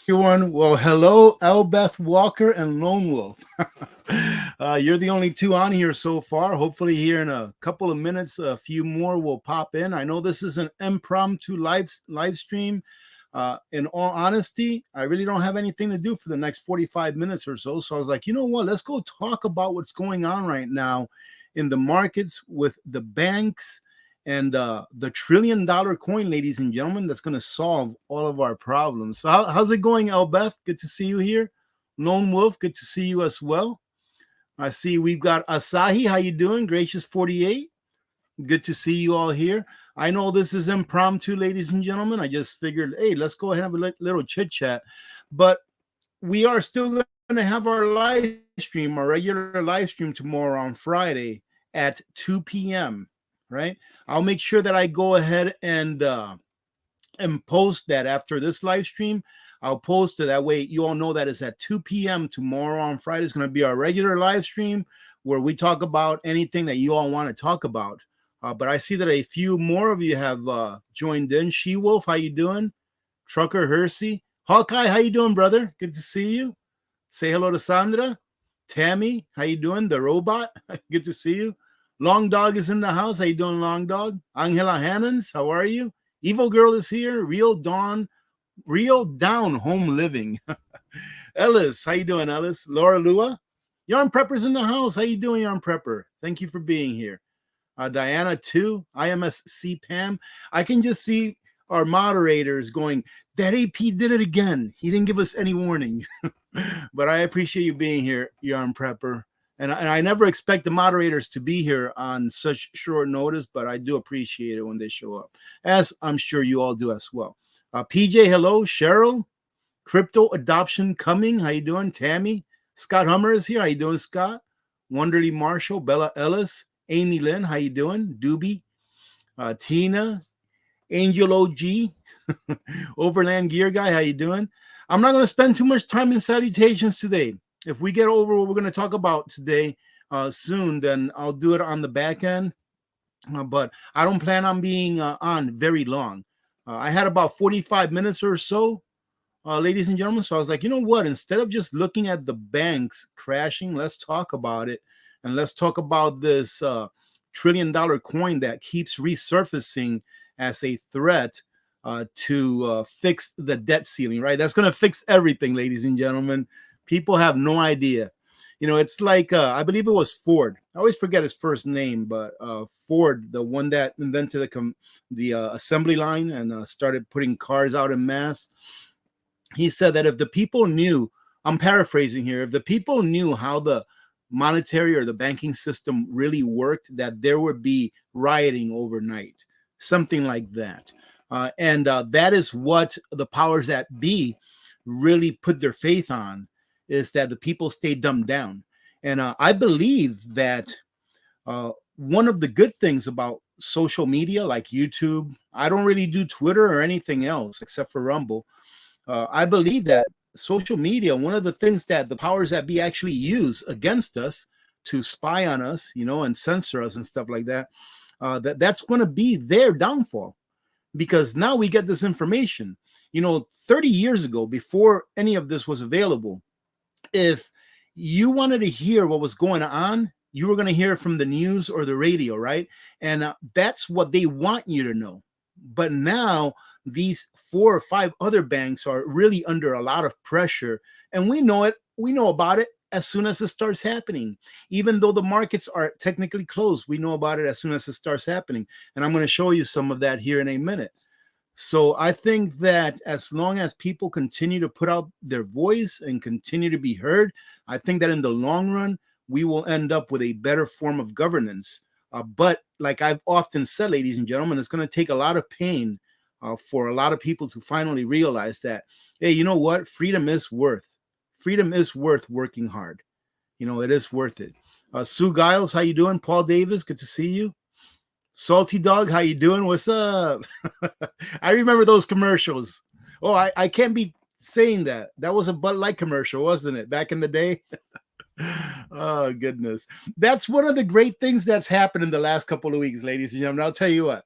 Everyone. Well, hello, Elbeth Walker and Lone Wolf. You're the only two on here so far. Hopefully, here in a couple of minutes, a few more will pop in. I know this is an impromptu live stream. In all honesty, I really don't have anything to do for the next 45 minutes or so. So I was like, you know what? Let's go talk about what's going on right now in the markets with the banks and the $1 trillion coin, ladies and gentlemen, that's going to solve all of our problems. So, how's it going, Elbeth? Good to see you here. Lone Wolf, good to see you as well. I see we've got Asahi. How you doing? Gracious 48. Good to see you all here. I know this is impromptu, ladies and gentlemen. I just figured, hey, let's go ahead and have a little chit chat. But we are still going to have our live stream, our regular live stream tomorrow on Friday at 2 p.m. Right? I'll make sure that I go ahead and post that after this live stream. I'll post it that way you all know that it's at 2 p.m. tomorrow on Friday. It's going to be our regular live stream where we talk about anything that you all want to talk about. But I see that a few more of you have joined in. She Wolf, how you doing? Trucker Hersey, Hawkeye, how you doing, brother? Good to see you. Say hello to Sandra. Tammy, how you doing? The robot, good to see you. Long Dog is in the house. How you doing, Long Dog? Angela Hannons, how are you? Evil Girl is here. Real Down Home Living. Ellis, how you doing, Ellis? Laura Lua, Yarn Prepper's in the house. How you doing, Yarn Prepper? Thank you for being here. Diana too. IMSC Pam. I can just see our moderators going, that AP did it again. He didn't give us any warning. But I appreciate you being here, Yarn Prepper. And I never expect the moderators to be here on such short notice, but I do appreciate it when they show up, as I'm sure you all do as well. PJ, hello. Cheryl, Crypto Adoption Coming. How you doing? Tammy. Scott Hummer is here. How you doing, Scott? Wonderly Marshall, Bella Ellis, Amy Lynn. How you doing? Doobie. Tina, Angel OG, Overland Gear Guy. How you doing? I'm not going to spend too much time in salutations today. If we get over what we're going to talk about today soon, then I'll do it on the back end. But I don't plan on being on very long. I had about 45 minutes or so, ladies and gentlemen. So I was like, you know what? Instead of just looking at the banks crashing, let's talk about it. And let's talk about this $1 trillion coin that keeps resurfacing as a threat to fix the debt ceiling, right? That's going to fix everything, ladies and gentlemen. People have no idea. You know, it's like, I believe it was Ford. I always forget his first name, but Ford, the one that invented the assembly line and started putting cars out en masse. He said that if the people knew, I'm paraphrasing here, if the people knew how the monetary or the banking system really worked, that there would be rioting overnight, something like that. And that is what the powers that be really put their faith on, is that the people stay dumbed down. And I believe that one of the good things about social media like YouTube, I don't really do Twitter or anything else except for Rumble. I believe that social media, one of the things that the powers that be actually use against us to spy on us, you know, and censor us and stuff like that, that's going to be their downfall, because now we get this information. You know, 30 years ago, before any of this was available, if you wanted to hear what was going on, you were going to hear it from the news or the radio, right? And that's what they want you to know. But now these 4 or 5 other banks are really under a lot of pressure, and we know it. We know about it as soon as it starts happening. Even though the markets are technically closed, we know about it as soon as it starts happening. And I'm going to show you some of that here in a minute. So I think that as long as people continue to put out their voice and continue to be heard, I think that in the long run, we will end up with a better form of governance. But like I've often said, ladies and gentlemen, it's going to take a lot of pain for a lot of people to finally realize that, hey, you know what? Freedom is worth working hard. You know, it is worth it. Sue Giles, how you doing? Paul Davis, good to see you. Salty Dog, how you doing? What's up? I remember those commercials. Oh, I can't be saying that. That was a Bud Light commercial, wasn't it? Back in the day. Oh, goodness. That's one of the great things that's happened in the last couple of weeks, ladies and gentlemen. I'll tell you what.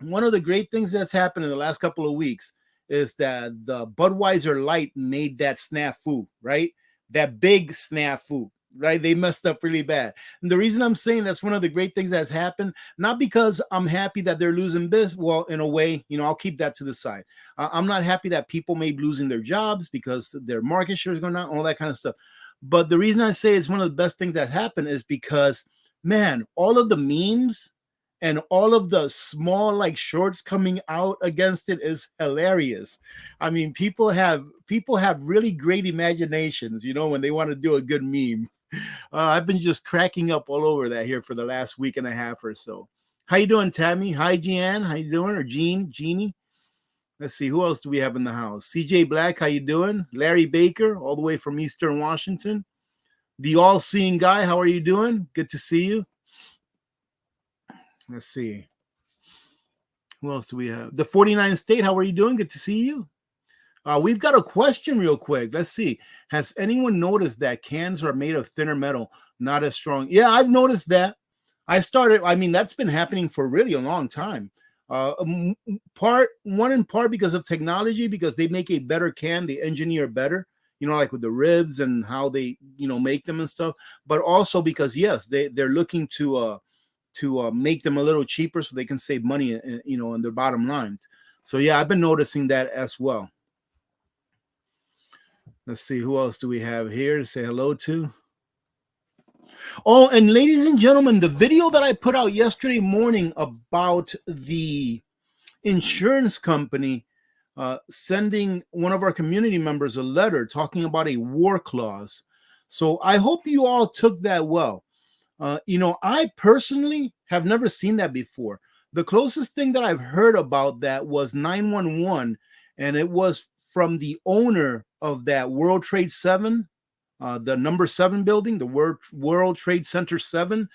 One of the great things that's happened in the last couple of weeks is that the Budweiser Light made that snafu, right? That big snafu, right? They messed up really bad. And the reason I'm saying that's one of the great things that's happened, not because I'm happy that they're losing business. Well, in a way, I'll keep that to the side. I'm not happy that people may be losing their jobs because their market share is going down, all that kind of stuff. But the reason I say it's one of the best things that happened is because, man, all of the memes and all of the small like shorts coming out against it is hilarious. I mean, people have really great imaginations, when they want to do a good meme. I've been just cracking up all over that here for the last week and a half or so. How you doing, Tammy? Hi, Jeanne. How you doing? Or Jeannie? Let's see, who else do we have in the house? CJ Black, how you doing? Larry Baker, all the way from Eastern Washington. The all-seeing guy, how are you doing? Good to see you. Let's see. Who else do we have? The 49 State, how are you doing? Good to see you. We've got a question real quick. Let's see. Has anyone noticed that cans are made of thinner metal, not as strong? Yeah, I've noticed that. That's been happening for really a long time. In part because of technology, because they make a better can, they engineer better, like with the ribs and how they, make them and stuff. But also because, yes, they're looking to make them a little cheaper so they can save money, in their bottom lines. So, yeah, I've been noticing that as well. Let's see, who else do we have here to say hello to? Oh, and ladies and gentlemen, the video that I put out yesterday morning about the insurance company sending one of our community members a letter talking about a war clause. So I hope you all took that well. I personally have never seen that before. The closest thing that I've heard about that was 911, and it was from the owner of that World Trade 7, the number 7 building, the World Trade Center 7.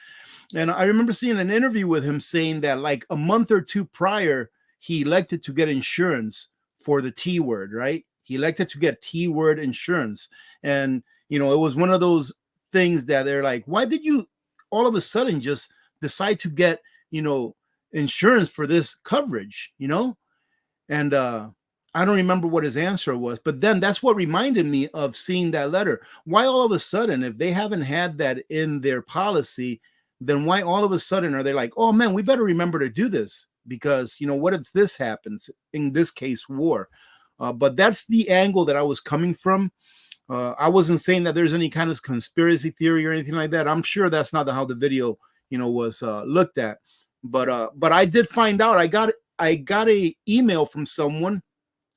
And I remember seeing an interview with him saying that like a month or two prior, he elected to get insurance for the T word, right? He elected to get T word insurance. And, it was one of those things that they're like, why did you all of a sudden just decide to get, insurance for this coverage, And I don't remember what his answer was, but then that's what reminded me of seeing that letter. Why all of a sudden, if they haven't had that in their policy, then why all of a sudden are they like, oh man, we better remember to do this because, what if this happens, in this case, war? But that's the angle that I was coming from. I wasn't saying that there's any kind of conspiracy theory or anything like that. I'm sure that's not how the video, was looked at. But I did find out, I got a email from someone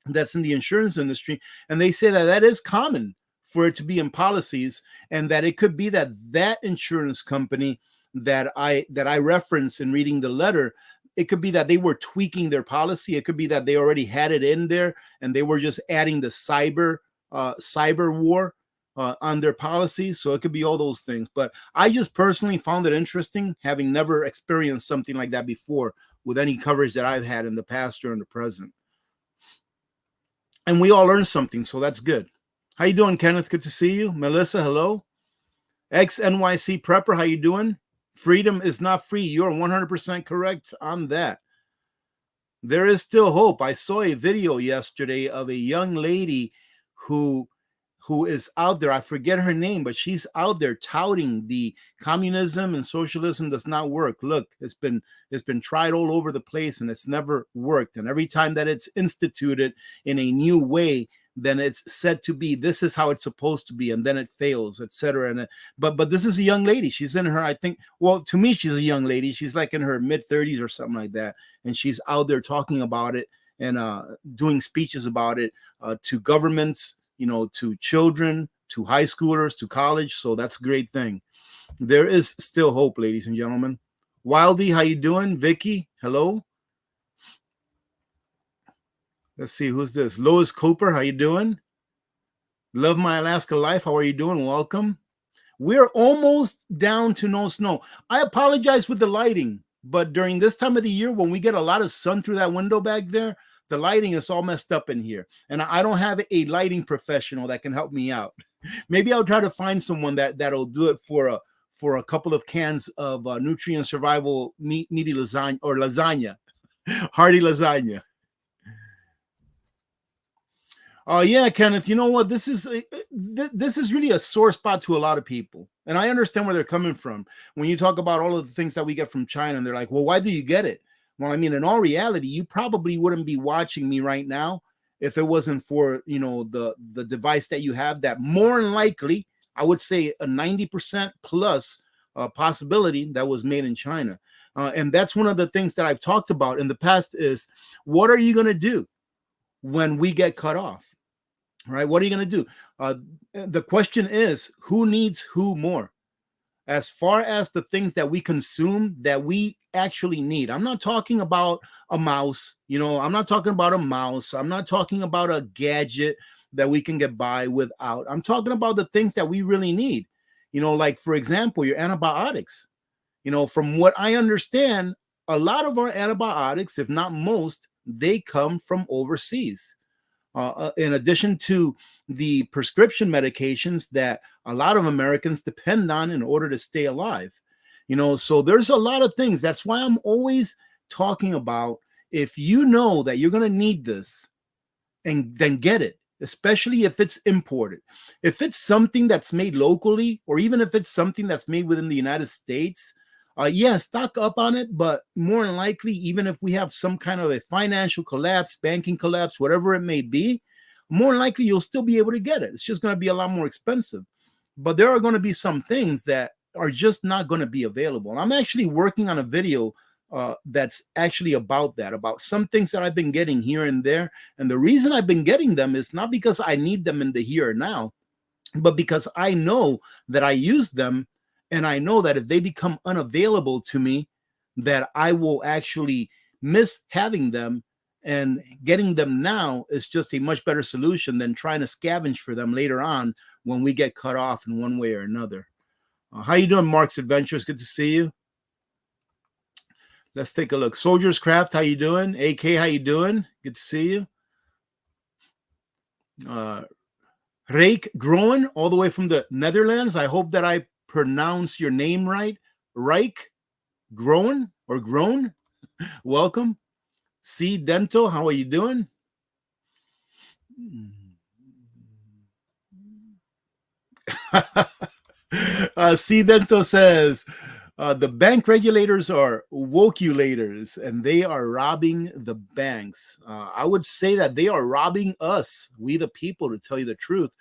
that's in the insurance industry, and they say that is common for it to be in policies, and that it could be that insurance company that I referenced in reading the letter, it could be that they were tweaking their policy. It could be that they already had it in there and they were just adding the cyber war on their policy. So it could be all those things. But I just personally found it interesting, having never experienced something like that before with any coverage that I've had in the past or in the present. And we all learned something, so that's good. How you doing, Kenneth? Good to see you. Melissa, hello. Ex-NYC prepper, how you doing? Freedom is not free. You're 100% correct on that. There is still hope. I saw a video yesterday of a young lady who is out there. I forget her name, but she's out there touting the communism and socialism does not work. Look, it's been tried all over the place and it's never worked. And every time that it's instituted in a new way, then it's said to be, this is how it's supposed to be, and then it fails, etc. And but this is a young lady. She's in her, I think, well, to me, she's a young lady. She's like in her mid-30s or something like that, and she's out there talking about it and doing speeches about it to governments, to children, to high schoolers, to college. So that's a great thing. There is still hope, ladies and gentlemen. Wildy, how you doing? Vicky, hello. Let's see, who's this? Lois Cooper, how you doing? Love My Alaska Life, how are you doing? Welcome. We're almost down to no snow. I apologize with the lighting, but during this time of the year, when we get a lot of sun through that window back there, the lighting is all messed up in here. And I don't have a lighting professional that can help me out. Maybe I'll try to find someone that'll do it for a couple of cans of nutrient survival meaty lasagna or lasagna, hearty lasagna. Yeah, Kenneth. You know what? This is really a sore spot to a lot of people, and I understand where they're coming from when you talk about all of the things that we get from China, and they're like, "Well, why do you get it?" Well, I mean, in all reality, you probably wouldn't be watching me right now if it wasn't for the device that you have. That more than likely, I would say a 90% plus possibility that was made in China, and that's one of the things that I've talked about in the past. Is what are you going to do when we get cut off? Right? What are you going to do? The question is, who needs who more? As far as the things that we consume that we actually need. I'm not talking about a mouse, I'm not talking about a mouse. I'm not talking about a gadget that we can get by without. I'm talking about the things that we really need. Like for example, your antibiotics. From what I understand, a lot of our antibiotics, if not most, they come from overseas, in addition to the prescription medications that a lot of Americans depend on in order to stay alive. So there's a lot of things. That's why I'm always talking about, if you know that you're going to need this, and then get it, especially if it's imported. If it's something that's made locally, or even if it's something that's made within the United States, yeah, stock up on it. But more than likely, even if we have some kind of a financial collapse, banking collapse, whatever it may be, more than likely you'll still be able to get it. It's just going to be a lot more expensive. But there are going to be some things that are just not going to be available. And I'm actually working on a video that's actually about that, about some things that I've been getting here and there. And the reason I've been getting them is not because I need them in the here and now, but because I know that I use them, and I know that if they become unavailable to me, that I will actually miss having them. And getting them now is just a much better solution than trying to scavenge for them later on when we get cut off in one way or another. How you doing, Mark's Adventures? Good to see you. Let's take a look. Soldier's Craft, how you doing? AK, how you doing? Good to see you. Rake Groen, all the way from the Netherlands. I hope that I pronounce your name right. Rake Groen or Groen. Welcome. C Dental, how are you doing? C Dental says, the bank regulators are wokulators, and they are robbing the banks. I would say that they are robbing us, we the people, to tell you the truth.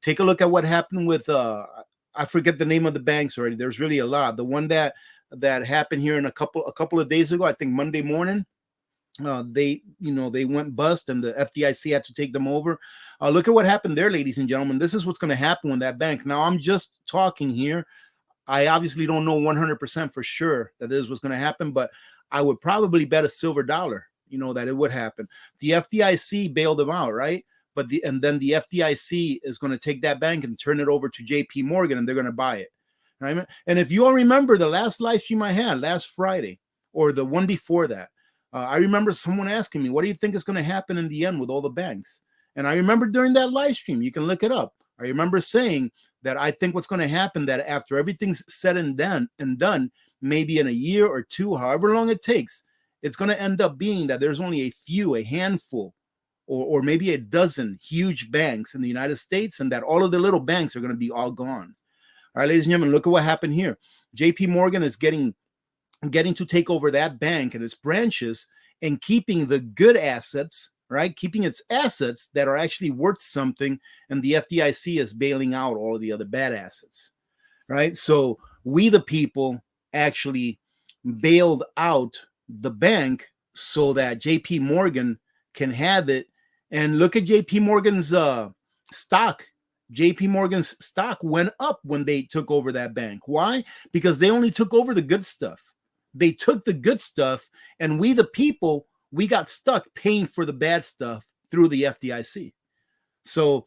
Take a look at what happened with, I forget the name of the banks already. There's really a lot. The one that happened here in a couple of days ago, I think Monday morning, they went bust, and the FDIC had to take them over. Look at what happened there, ladies and gentlemen. This is what's going to happen with that bank. Now, I'm just talking here. I obviously don't know 100% for sure that this was going to happen, but I would probably bet a silver dollar, that it would happen. The FDIC bailed them out, right? And then the FDIC is going to take that bank and turn it over to JP Morgan, and they're going to buy it, right? And if you all remember the last live stream I had last Friday, or the one before that, I remember someone asking me, what do you think is going to happen in the end with all the banks? And I remember during that live stream, you can look it up, I remember saying that I think what's going to happen, that after everything's said and done, maybe in a year or two, however long it takes, it's going to end up being that there's only a handful, or maybe a dozen huge banks in the United States, and that all of the little banks are going to be all gone. All right, ladies and gentlemen, look at what happened here. JP Morgan is getting to take over that bank and its branches, and keeping the good assets, right? Keeping its assets that are actually worth something, and the FDIC is bailing out all of the other bad assets, right? So we, the people, actually bailed out the bank so that JP Morgan can have it. And look at JP Morgan's stock. JP Morgan's stock went up when they took over that bank. Why? Because they only took over the good stuff. They took the good stuff, and we, the people, we got stuck paying for the bad stuff through the FDIC. So,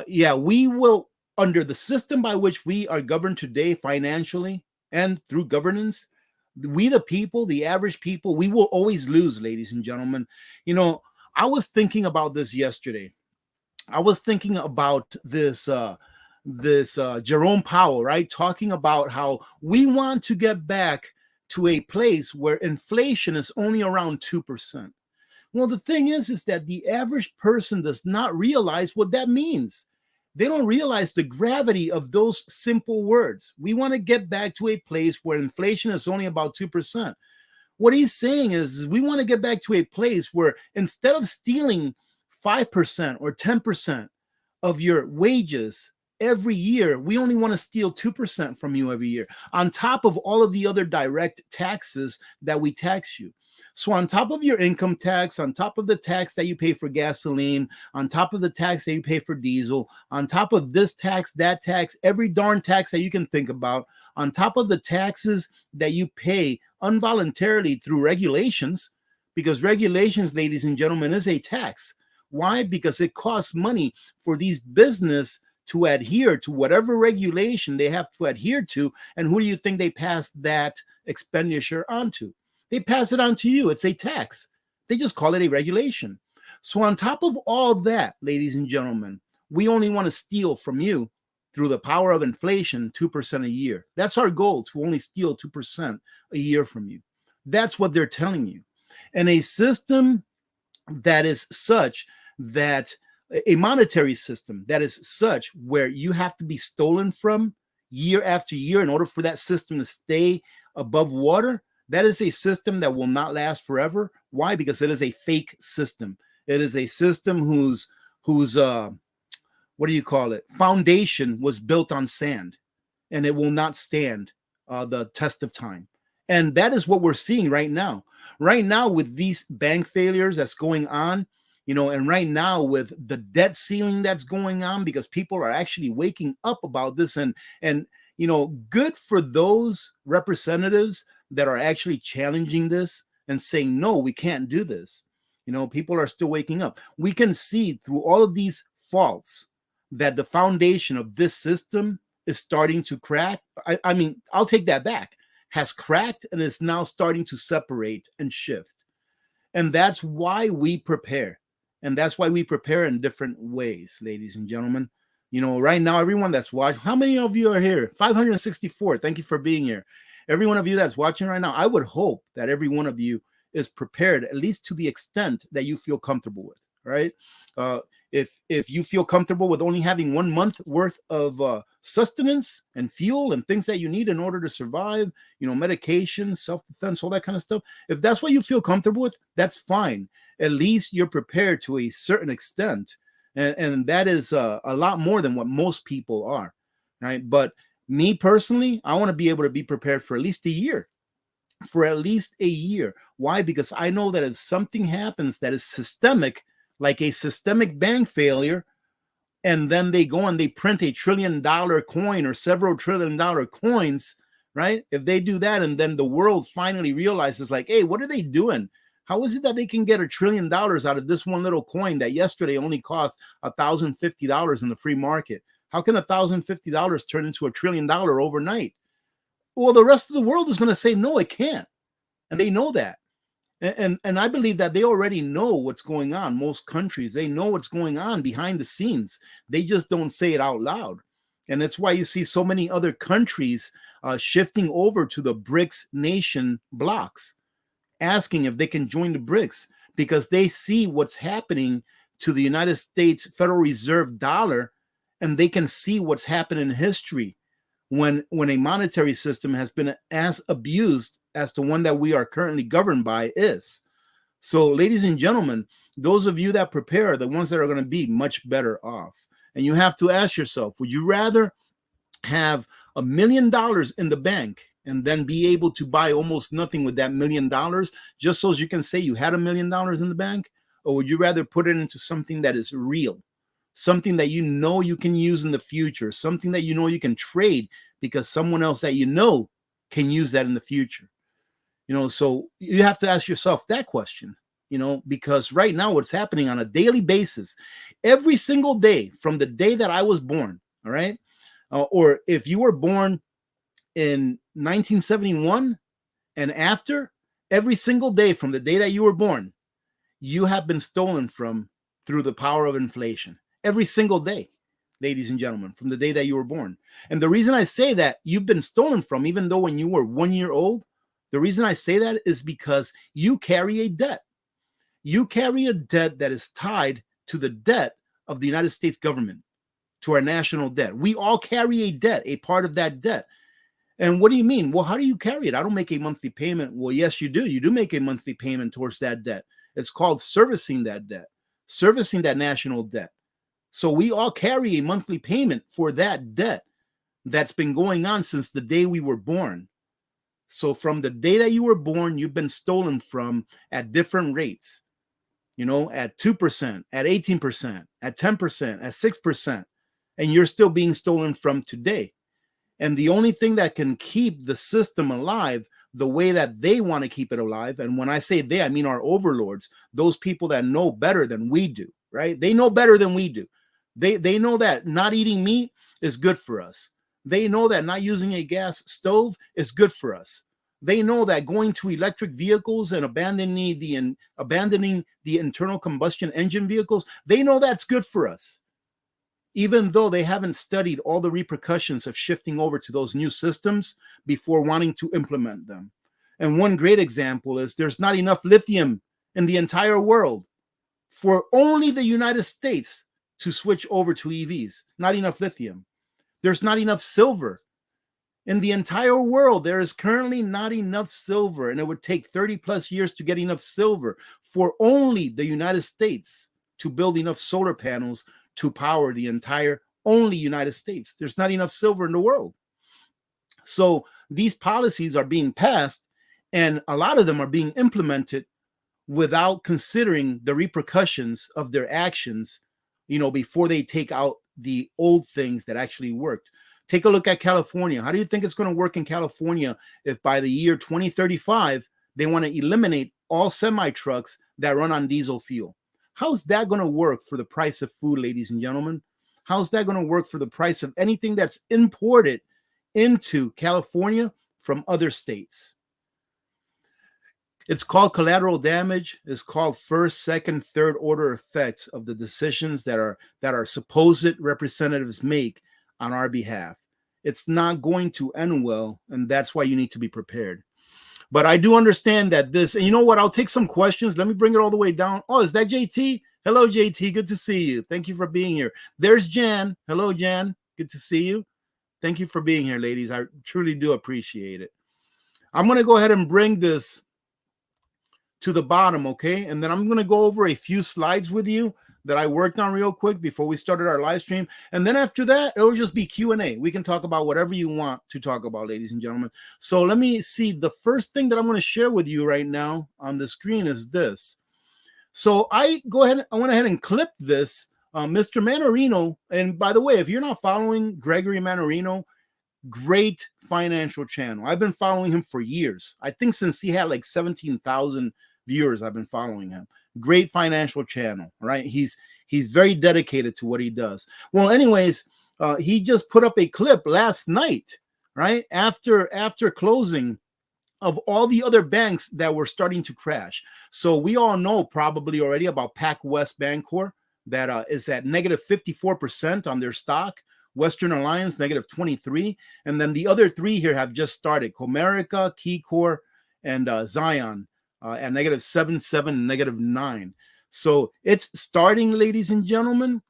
yeah, we will, under the system by which we are governed today financially and through governance, we, the people, the average people, we will always lose, ladies and gentlemen. I was thinking about this yesterday. I was thinking about this Jerome Powell, right? Talking about how we want to get back to a place where inflation is only around 2%. Well, the thing is that the average person does not realize what that means. They don't realize the gravity of those simple words. We want to get back to a place where inflation is only about 2%. What he's saying is we want to get back to a place where instead of stealing 5% or 10% of your wages every year, we only want to steal 2% from you every year, on top of all of the other direct taxes that we tax you. So, on top of your income tax, on top of the tax that you pay for gasoline, on top of the tax that you pay for diesel, on top of this tax, that tax, every darn tax that you can think about, on top of the taxes that you pay involuntarily through regulations, because regulations, ladies and gentlemen, is a tax. Why? Because it costs money for these business to adhere to whatever regulation they have to adhere to. And who do you think they pass that expenditure onto? They pass it on to you. It's a tax. They just call it a regulation. So on top of all that, ladies and gentlemen, we only want to steal from you through the power of inflation 2% a year. That's our goal, to only steal 2% a year from you. That's what they're telling you. And a system that is such that a monetary system that is such where you have to be stolen from year after year in order for that system to stay above water, that is a system that will not last forever. Why? Because it is a fake system. It is a system whose what do you call it? Foundation was built on sand, and it will not stand the test of time. And that is what we're seeing right now. Right now, with these bank failures that's going on, and right now with the debt ceiling that's going on, because people are actually waking up about this, and good for those representatives that are actually challenging this and saying, no, we can't do this. People are still waking up. We can see through all of these faults that the foundation of this system is starting to crack. I mean, I'll take that back. Has cracked and is now starting to separate and shift. And that's why we prepare. And that's why we prepare in different ways, ladies and gentlemen. Right now, everyone that's watching, how many of you are here? 564. Thank you for being here. Every one of you that's watching right now, I would hope that every one of you is prepared, at least to the extent that you feel comfortable with, right? If you feel comfortable with only having 1 month worth of sustenance and fuel and things that you need in order to survive, medication, self-defense, all that kind of stuff, if that's what you feel comfortable with, that's fine. At least you're prepared to a certain extent. And that is a lot more than what most people are, right? But me personally, I want to be able to be prepared for at least a year. For at least a year. Why? Because I know that if something happens that is systemic, like a systemic bank failure, and then they go and they print $1 trillion coin or several $1 trillion coins, right? If they do that and then the world finally realizes, like, hey, what are they doing? How is it that they can get $1 trillion out of this one little coin that yesterday only cost $1,050 in the free market? How can $1,050 turn into $1 trillion overnight? Well, the rest of the world is going to say, no, it can't. And they know that. And I believe that they already know what's going on. Most countries, they know what's going on behind the scenes. They just don't say it out loud. And that's why you see so many other countries shifting over to the BRICS nation blocks, asking if they can join the BRICS, because they see what's happening to the United States Federal Reserve dollar, and they can see what's happened in history when a monetary system has been as abused as the one that we are currently governed by is. So, ladies and gentlemen, those of you that prepare are the ones that are going to be much better off. And you have to ask yourself, would you rather have $1 million in the bank and then be able to buy almost nothing with that $1 million just so you can say you had $1 million in the bank? Or would you rather put it into something that is real? Something that you can use in the future, something that you can trade because someone else that can use that in the future. So you have to ask yourself that question, because right now what's happening on a daily basis, every single day from the day that I was born, all right? Or if you were born in 1971 and after, every single day from the day that you were born, you have been stolen from through the power of inflation. Every single day, ladies and gentlemen, from the day that you were born. And the reason I say that you've been stolen from, even though when you were 1 year old, the reason I say that is because you carry a debt. You carry a debt that is tied to the debt of the United States government, to our national debt. We all carry a debt, a part of that debt. And what do you mean? Well, how do you carry it? I don't make a monthly payment. Well, yes, you do. You do make a monthly payment towards that debt. It's called servicing that debt, servicing that national debt. So we all carry a monthly payment for that debt that's been going on since the day we were born. So from the day that you were born, you've been stolen from at different rates, at 2%, at 18%, at 10%, at 6%, and you're still being stolen from today. And the only thing that can keep the system alive the way that they want to keep it alive, and when I say they, I mean our overlords, those people that know better than we do, right? They know better than we do. They know that not eating meat is good for us. They know that not using a gas stove is good for us. They know that going to electric vehicles and abandoning the internal combustion engine vehicles, they know that's good for us, even though they haven't studied all the repercussions of shifting over to those new systems before wanting to implement them. And one great example is there's not enough lithium in the entire world for only the United States to switch over to EVs. Not enough lithium. There's not enough silver. In the entire world, there is currently not enough silver, and it would take 30 plus years to get enough silver for only the United States to build enough solar panels to power the entire only United States. There's not enough silver in the world. So these policies are being passed, and a lot of them are being implemented without considering the repercussions of their actions, before they take out the old things that actually worked. Take a look at California. How do you think it's going to work in California if by the year 2035, they want to eliminate all semi-trucks that run on diesel fuel? How's that going to work for the price of food, ladies and gentlemen? How's that going to work for the price of anything that's imported into California from other states? It's called collateral damage. It's called first, second, third order effects of the decisions that our supposed representatives make on our behalf. It's not going to end well, and that's why you need to be prepared. But I do understand that this, and you know what? I'll take some questions. Let me bring it all the way down. Oh, is that JT? Hello, JT. Good to see you. Thank you for being here. There's Jan. Hello, Jan. Good to see you. Thank you for being here, ladies. I truly do appreciate it. I'm going to go ahead and bring this to the bottom, okay? And then I'm going to go over a few slides with you that I worked on real quick before we started our live stream. And then after that, it'll just be Q&A. We can talk about whatever you want to talk about, ladies and gentlemen. So let me see. The first thing that I'm going to share with you right now on the screen is this. So I went ahead and clipped this. Mr. Manorino, and by the way, if you're not following Gregory Manorino, great financial channel. I've been following him for years. I think since he had like 17,000 viewers, I've been following him. Great financial channel, right? He's very dedicated to what he does. Well, anyways, he just put up a clip last night, right? After closing of all the other banks that were starting to crash. So we all know probably already about PacWest Bancorp that is at negative 54% on their stock. Western Alliance, negative 23. And then the other three here have just started. Comerica, KeyCorp, and Zion at negative 7.7, negative 9. So it's starting, ladies and gentlemen.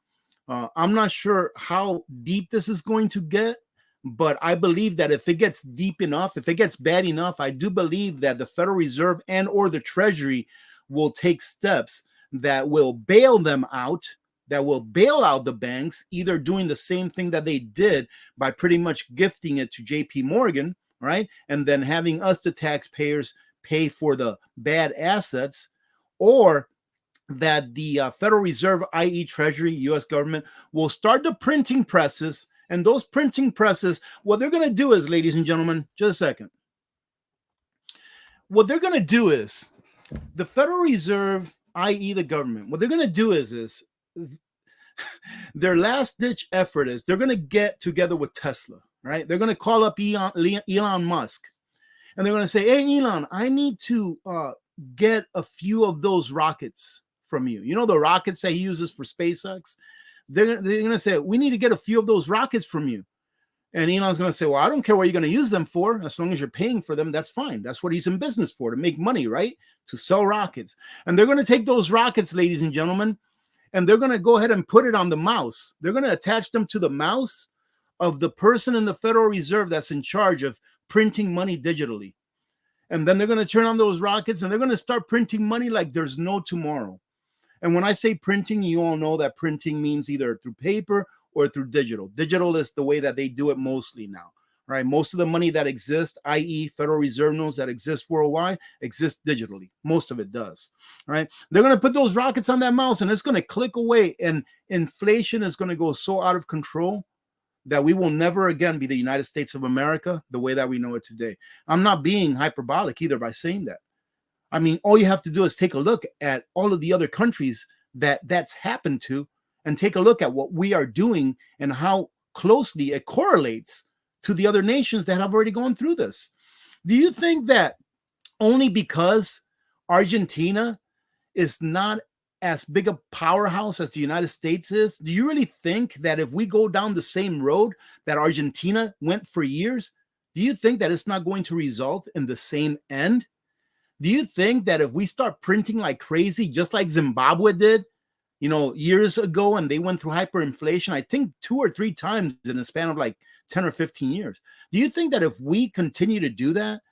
I'm not sure how deep this is going to get, but I believe that if it gets deep enough, if it gets bad enough, I do believe that the Federal Reserve and or the Treasury will take steps that will bail them out, that will bail out the banks, either doing the same thing that they did by pretty much gifting it to JP Morgan, right? And then having us, the taxpayers, pay for the bad assets, or that the Federal Reserve, i.e. Treasury, U.S. government, will start the printing presses. And those printing presses, what they're going to do is, ladies and gentlemen, just a second. What they're going to do is, the Federal Reserve, i.e. the government, what they're going to do is their last ditch effort is they're going to get together with Tesla, right? They're going to call up Elon Musk, and they're going to say, hey, Elon, I need to get a few of those rockets from you. You know, the rockets that he uses for SpaceX? They're going to say, we need to get a few of those rockets from you. And Elon's going to say, well, I don't care what you're going to use them for. As long as you're paying for them, that's fine. That's what he's in business for, to make money, right? To sell rockets. And they're going to take those rockets, ladies and gentlemen, and they're going to go ahead and put it on the mouse. They're going to attach them to the mouse of the person in the Federal Reserve that's in charge of printing money digitally. And then they're going to turn on those rockets and they're going to start printing money like there's no tomorrow. And when I say printing, you all know that printing means either through paper or through digital. Digital is the way that they do it mostly now, right? Most of the money that exists, i.e. Federal Reserve notes that exist worldwide, exists digitally. Most of it does, right? They're going to put those rockets on that mouse and it's going to click away, and inflation is going to go so out of control that we will never again be the United States of America the way that we know it today. I'm not being hyperbolic either by saying that. I mean, all you have to do is take a look at all of the other countries that's happened to, and take a look at what we are doing and how closely it correlates to the other nations that have already gone through this. Do you think that only because Argentina is not as big a powerhouse as the United States is, do you really think that if we go down the same road that Argentina went for years, do you think that it's not going to result in the same end? Do you think that if we start printing like crazy, just like Zimbabwe did, years ago, and they went through hyperinflation, I think 2 or 3 times in a span of like 10 or 15 years. Do you think that if we continue to do that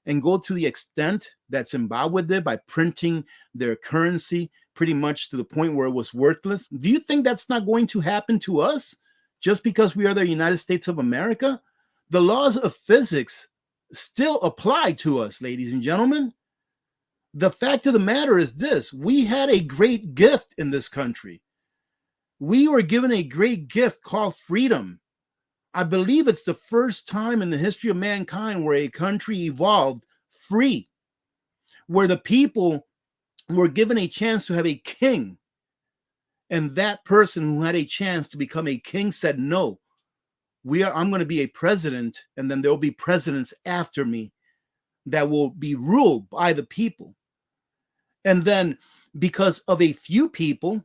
and go to the extent that Zimbabwe did by printing their currency pretty much to the point where it was worthless, do you think that's not going to happen to us just because we are the United States of America? The laws of physics still apply to us, ladies and gentlemen. The fact of the matter is this: we had a great gift in this country. We were given a great gift called freedom. I believe it's the first time in the history of mankind where a country evolved free, where the people were given a chance to have a king. And that person who had a chance to become a king said, no, I'm going to be a president, and then there'll be presidents after me that will be ruled by the people. And then because of a few people,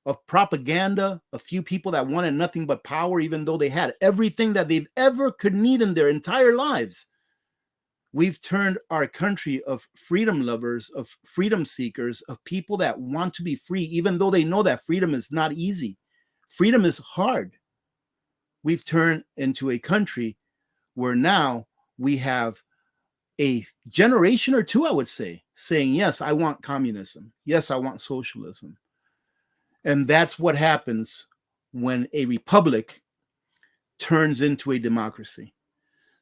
of propaganda, a few people that wanted nothing but power, even though they had everything that they've ever could need in their entire lives, we've turned our country of freedom lovers, of freedom seekers, of people that want to be free, even though they know that freedom is not easy. Freedom is hard. We've turned into a country where now we have a generation or two, I would say, saying, yes, I want communism. Yes, I want socialism. And that's what happens when a republic turns into a democracy.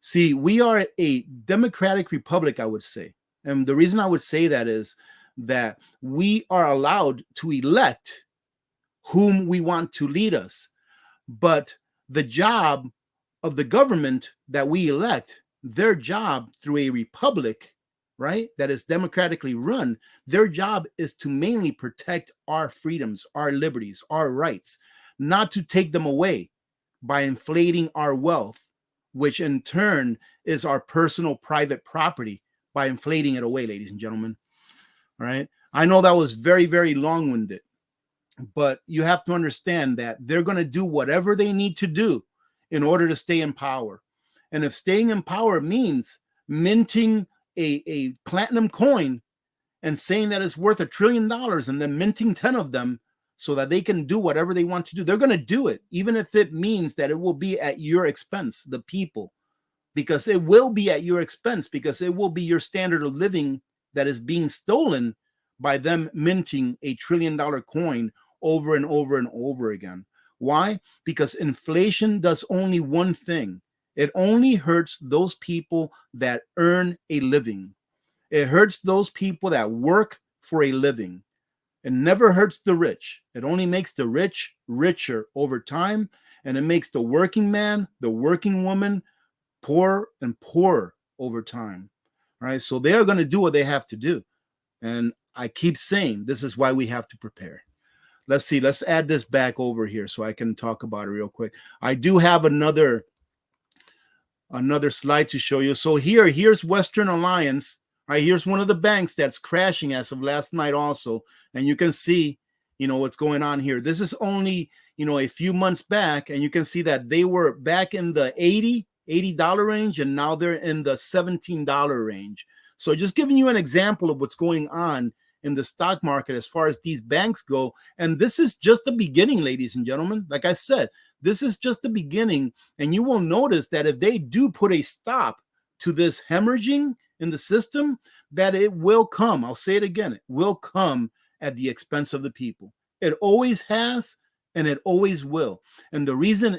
See, we are a democratic republic, I would say. And the reason I would say that is that we are allowed to elect whom we want to lead us. But the job of the government that we elect, their job through a republic, right, that is democratically run, their job is to mainly protect our freedoms, our liberties, our rights, not to take them away by inflating our wealth, which in turn is our personal private property, by inflating it away, ladies and gentlemen. All right. I know that was very, very long-winded, but you have to understand that they're going to do whatever they need to do in order to stay in power. And if staying in power means minting a platinum coin and saying that it's worth $1 trillion and then minting 10 of them so that they can do whatever they want to do, they're going to do it, even if it means that it will be at your expense, the people, because it will be at your expense, because it will be your standard of living that is being stolen by them minting $1 trillion coin over and over and over again. Why? Because inflation does only one thing. It only hurts those people that earn a living. It hurts those people that work for a living. It never hurts the rich. It only makes the rich richer over time, and it makes the working man, the working woman, poor and poorer over time. All right, so they are going to do what they have to do. And I keep saying this is why we have to prepare. Let's see. Let's add this back over here so I can talk about it real quick. I do have another slide to show you. So here's Western Alliance. All right, here's one of the banks that's crashing as of last night also. And you can see, what's going on here. This is only, a few months back, and you can see that they were back in the $80 range, and now they're in the $17 range. So just giving you an example of what's going on in the stock market as far as these banks go. And this is just the beginning, ladies and gentlemen. Like I said, this is just the beginning. And you will notice that if they do put a stop to this hemorrhaging in the system, that it will come. I'll say it again. It will come at the expense of the people. It always has, and it always will. And the reason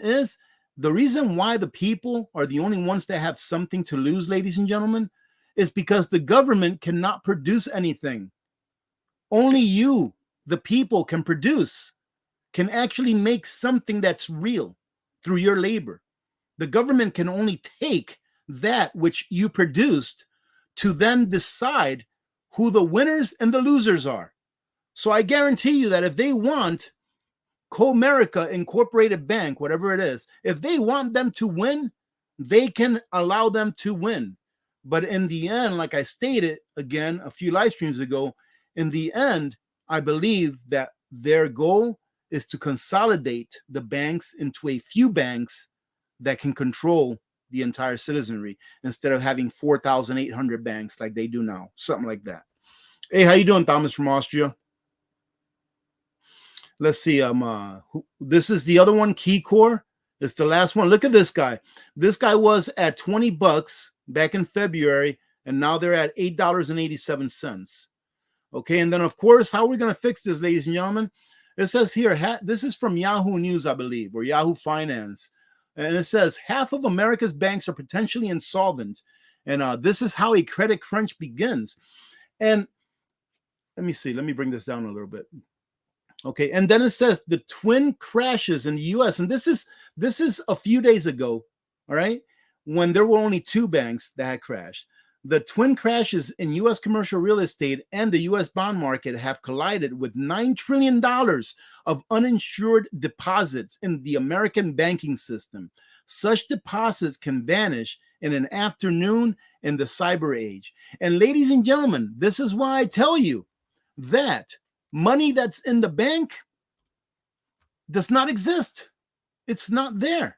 why the people are the only ones that have something to lose, ladies and gentlemen, is because the government cannot produce anything. Only you, the people, can actually make something that's real through your labor. The government can only take that which you produced to then decide who the winners and the losers are. So I guarantee you that if they want Comerica Incorporated Bank, whatever it is, if they want them to win, they can allow them to win. But in the end, like I stated again a few live streams ago, in the end, I believe that their goal is to consolidate the banks into a few banks that can control the entire citizenry instead of having 4,800 banks like they do now, something like that. Hey, how you doing, Thomas from Austria? Let's see. This is the other one, KeyCore. It's the last one. Look at this guy. This guy was at $20 back in February, and now they're at $8.87. Okay, and then of course, how are we going to fix this, ladies and gentlemen? It says here, this is from Yahoo News, I believe, or Yahoo Finance. And it says half of America's banks are potentially insolvent. And this is how a credit crunch begins. And let me see. Let me bring this down a little bit. Okay. And then it says the twin crashes in the U.S. And this is a few days ago. All right. When there were only two banks that had crashed. The twin crashes in U.S. commercial real estate and the U.S. bond market have collided with $9 trillion of uninsured deposits in the American banking system. Such deposits can vanish in an afternoon in the cyber age. And ladies and gentlemen, this is why I tell you that money that's in the bank does not exist. It's not there.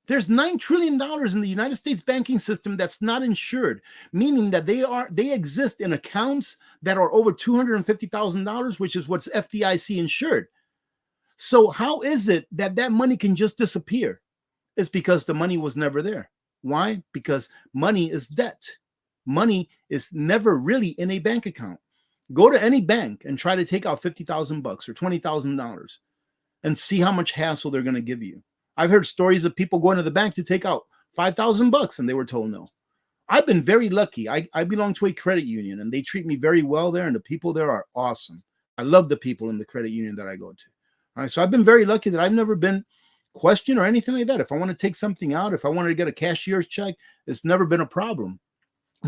There's $9 trillion in the United States banking system that's not insured, meaning that they exist in accounts that are over $250,000, which is what's FDIC insured. So how is it that that money can just disappear? It's because the money was never there. Why? Because money is debt. Money is never really in a bank account. Go to any bank and try to take out $50,000 or $20,000 and see how much hassle they're going to give you. I've heard stories of people going to the bank to take out $5,000 and they were told no. I've been very lucky. I belong to a credit union and they treat me very well there, and the people there are awesome. I love the people in the credit union that I go to. All right, so I've been very lucky that I've never been questioned or anything like that. If I want to take something out, if I wanted to get a cashier's check, it's never been a problem.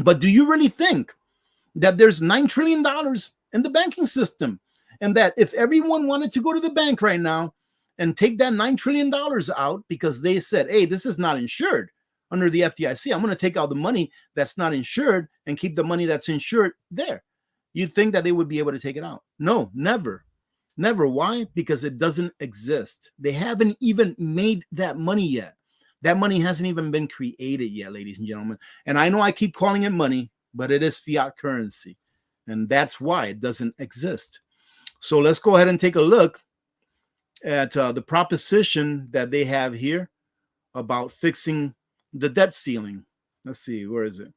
But do you really think that there's $9 trillion in the banking system, and that if everyone wanted to go to the bank right now and take that $9 trillion out because they said, hey, this is not insured under the FDIC, I'm going to take out the money that's not insured and keep the money that's insured there, you'd think that they would be able to take it out? No, never. Never. Why? Because it doesn't exist. They haven't even made that money yet. That money hasn't even been created yet, ladies and gentlemen. And I know I keep calling it money, but it is fiat currency. And that's why it doesn't exist. So let's go ahead and take a look at the proposition that they have here about fixing the debt ceiling. Let's see, where is it?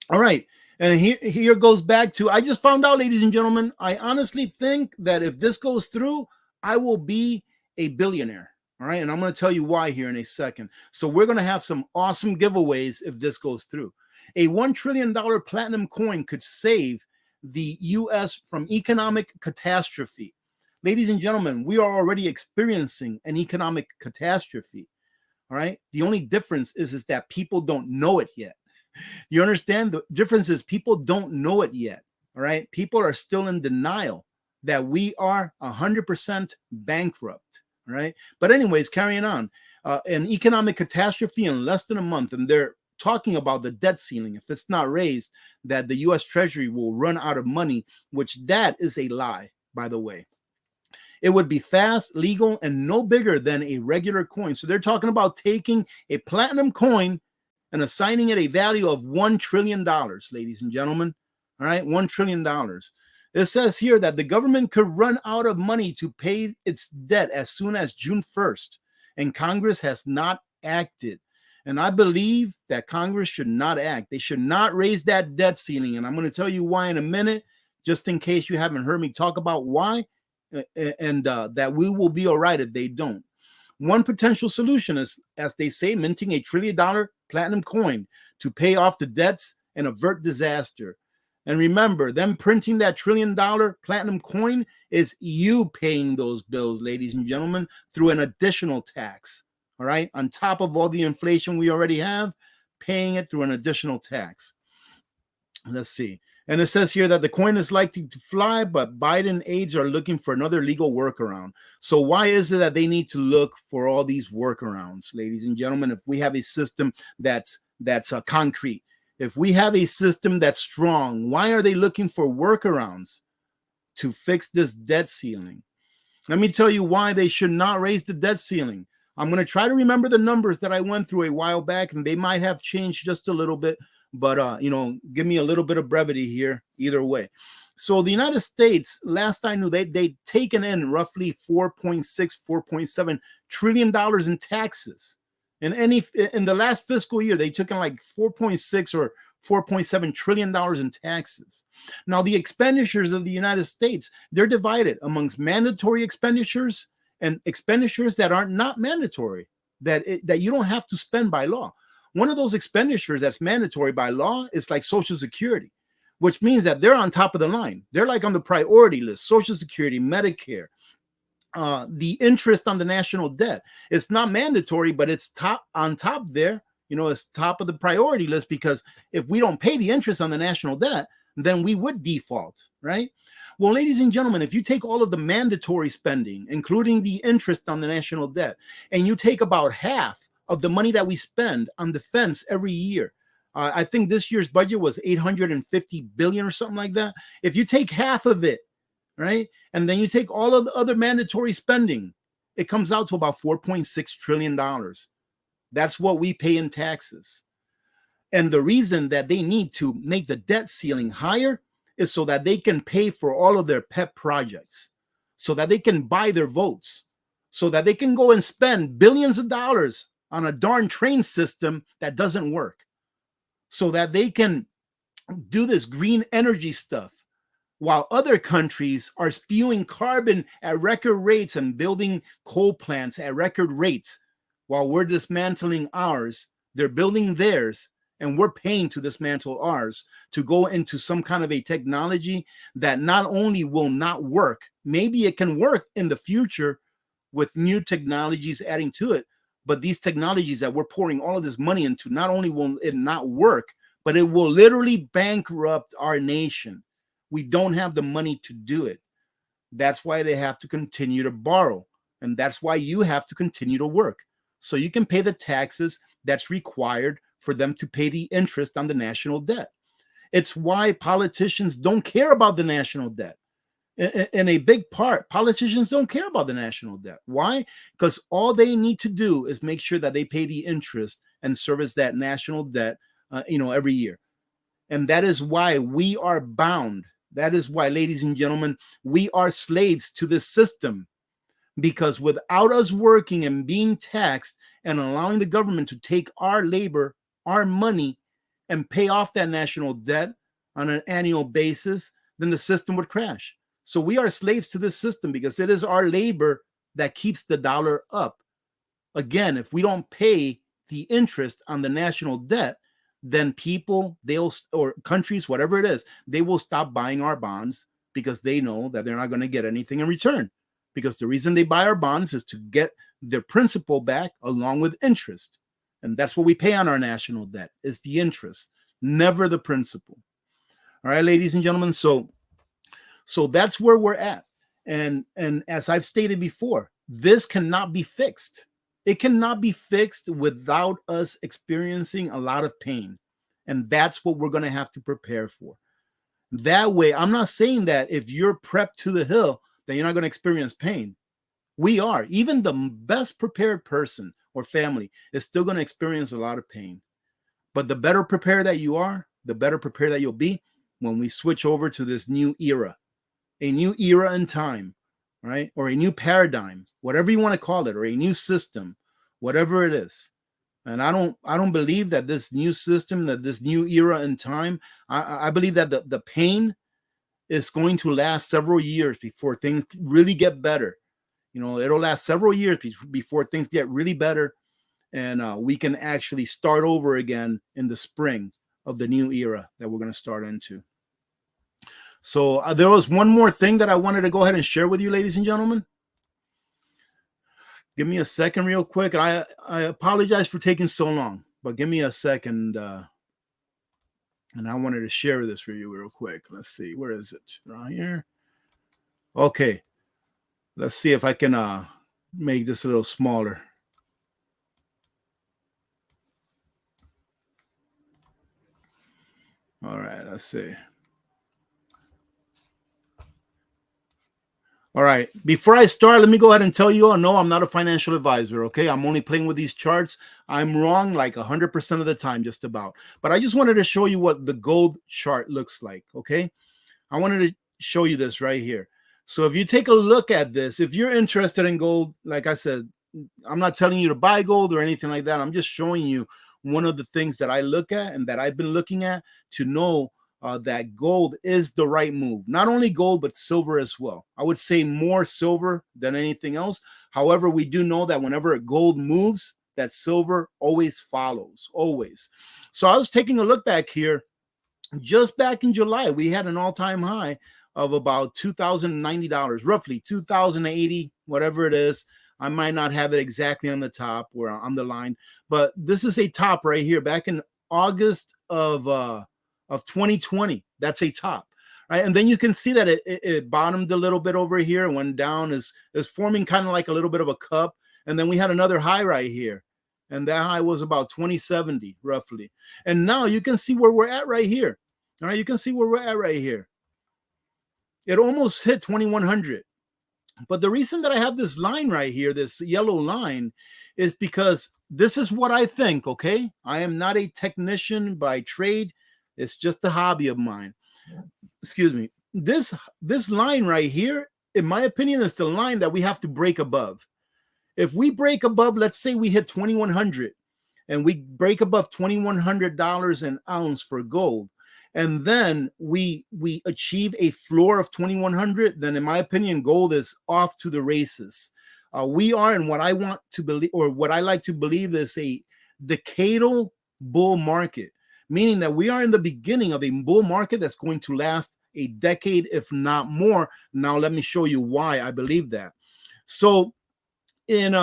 All right. And here goes back to, I just found out, ladies and gentlemen, I honestly think that if this goes through, I will be a billionaire. All right. And I'm going to tell you why here in a second. So we're going to have some awesome giveaways if this goes through. A $1 trillion platinum coin could save the U.S. from economic catastrophe. Ladies and gentlemen, we are already experiencing an economic catastrophe. All right. The only difference is that people don't know it yet. You understand? The difference is people don't know it yet. All right. People are still in denial that we are 100% bankrupt. All right. But anyways, carrying on, an economic catastrophe in less than a month. And they're talking about the debt ceiling. If it's not raised, that the U.S. Treasury will run out of money, which that is a lie, by the way. It would be fast, legal, and no bigger than a regular coin. So they're talking about taking a platinum coin and assigning it a value of $1 trillion, ladies and gentlemen. All right, $1 trillion. It says here that the government could run out of money to pay its debt as soon as June 1st, and Congress has not acted. And I believe that Congress should not act. They should not raise that debt ceiling. And I'm going to tell you why in a minute, just in case you haven't heard me talk about why, and that we will be all right if they don't. One potential solution is, as they say, minting $1 trillion platinum coin to pay off the debts and avert disaster. And remember, them printing that $1 trillion platinum coin is you paying those bills, ladies and gentlemen, through an additional tax. All right, on top of all the inflation we already have, paying it through an additional tax. Let's see. And it says here that the coin is likely to fly, but Biden aides are looking for another legal workaround. So why is it that they need to look for all these workarounds, ladies and gentlemen, if we have a system that's concrete? If we have a system that's strong, why are they looking for workarounds to fix this debt ceiling? Let me tell you why they should not raise the debt ceiling. I'm going to try to remember the numbers that I went through a while back, and they might have changed just a little bit, but give me a little bit of brevity here either way. So the United States, last I knew, they'd taken in roughly $4.7 trillion in taxes. In the last fiscal year, they took in like 4.6 or $4.7 trillion in taxes. Now, the expenditures of the United States, they're divided amongst mandatory expenditures and expenditures that are not mandatory, that you don't have to spend by law. One of those expenditures that's mandatory by law is like Social Security, which means that they're on top of the line. They're like on the priority list, Social Security, Medicare. The interest on the national debt, it's not mandatory, but it's on top there. It's top of the priority list, because if we don't pay the interest on the national debt, then we would default, right? Well, ladies and gentlemen, if you take all of the mandatory spending, including the interest on the national debt, and you take about half of the money that we spend on defense every year, I think this year's budget was $850 billion or something like that. If you take half of it, right, and then you take all of the other mandatory spending, it comes out to about $4.6 trillion. That's what we pay in taxes. And the reason that they need to make the debt ceiling higher is so that they can pay for all of their pet projects, so that they can buy their votes, so that they can go and spend billions of dollars on a darn train system that doesn't work, so that they can do this green energy stuff, while other countries are spewing carbon at record rates and building coal plants at record rates. While we're dismantling ours, they're building theirs, and we're paying to dismantle ours to go into some kind of a technology that not only will not work, maybe it can work in the future with new technologies adding to it, but these technologies that we're pouring all of this money into, not only will it not work, but it will literally bankrupt our nation. We don't have the money to do it. That's why they have to continue to borrow. And that's why you have to continue to work, so you can pay the taxes that's required for them to pay the interest on the national debt. It's why politicians don't care about the national debt. In a big part, politicians don't care about the national debt. Why? Because all they need to do is make sure that they pay the interest and service that national debt, every year. And that is why we are bound. That is why, ladies and gentlemen, we are slaves to this system. Because without us working and being taxed and allowing the government to take our labor, our money, and pay off that national debt on an annual basis, then the system would crash. So we are slaves to this system because it is our labor that keeps the dollar up. Again, if we don't pay the interest on the national debt, then people, or countries, whatever it is, they will stop buying our bonds because they know that they're not going to get anything in return. Because the reason they buy our bonds is to get their principal back along with interest. And that's what we pay on our national debt, is the interest, never the principal. All right, ladies and gentlemen. So that's where we're at. And as I've stated before, this cannot be fixed. It cannot be fixed without us experiencing a lot of pain. And that's what we're going to have to prepare for. That way, I'm not saying that if you're prepped to the hill, that you're not going to experience pain. We are. Even the best prepared person or family is still going to experience a lot of pain. But the better prepared that you are, the better prepared that you'll be when we switch over to this new era, a new era in time, right? Or a new paradigm, whatever you want to call it, or a new system, whatever it is. And I don't believe that this new system, that this new era in time, I believe that the pain is going to last several years before things really get better. You know, it'll last several years before things get really better, and we can actually start over again in the spring of the new era that we're going to start into. So there was one more thing that I wanted to go ahead and share with you, ladies and gentlemen. Give me a second real quick. I apologize for taking so long, but give me a second. And I wanted to share this with you real quick. Let's see. Where is it? Right here. Okay. Let's see if I can make this a little smaller. All right. Let's see. All right. Before I start, let me go ahead and tell you all, no, I'm not a financial advisor, okay? I'm only playing with these charts. I'm wrong like 100% of the time, just about. But I just wanted to show you what the gold chart looks like, okay? I wanted to show you this right here. So if you take a look at this, if you're interested in gold, like I said, I'm not telling you to buy gold or anything like that. I'm just showing you one of the things that I look at and that I've been looking at to know that gold is the right move. Not only gold, but silver as well. I would say more silver than anything else. However, we do know that whenever gold moves, that silver always follows, always. So I was taking a look back here. Just back in July, we had an all-time high of about $2,090, roughly $2,080, whatever it is. I might not have it exactly on the top or on the line, but this is a top right here back in August of 2020. That's a top, right? And then you can see that it bottomed a little bit over here and went down, is forming kind of like a little bit of a cup. And then we had another high right here, and that high was about 2070 roughly. And now you can see where we're at right here. All right, you can see where we're at right here. It almost hit 2100. But the reason that I have this line right here, this yellow line, is because this is what I think, okay? I am not a technician by trade. It's just a hobby of mine. Excuse me. This line right here, in my opinion, is the line that we have to break above. If we break above, let's say we hit 2100 and we break above $2,100 an ounce for gold, and then we achieve a floor of 2100, then in my opinion, gold is off to the races. We are in what I want to believe, or what I like to believe, is a decadal bull market, meaning that we are in the beginning of a bull market that's going to last a decade, if not more. Now, let me show you why I believe that. So in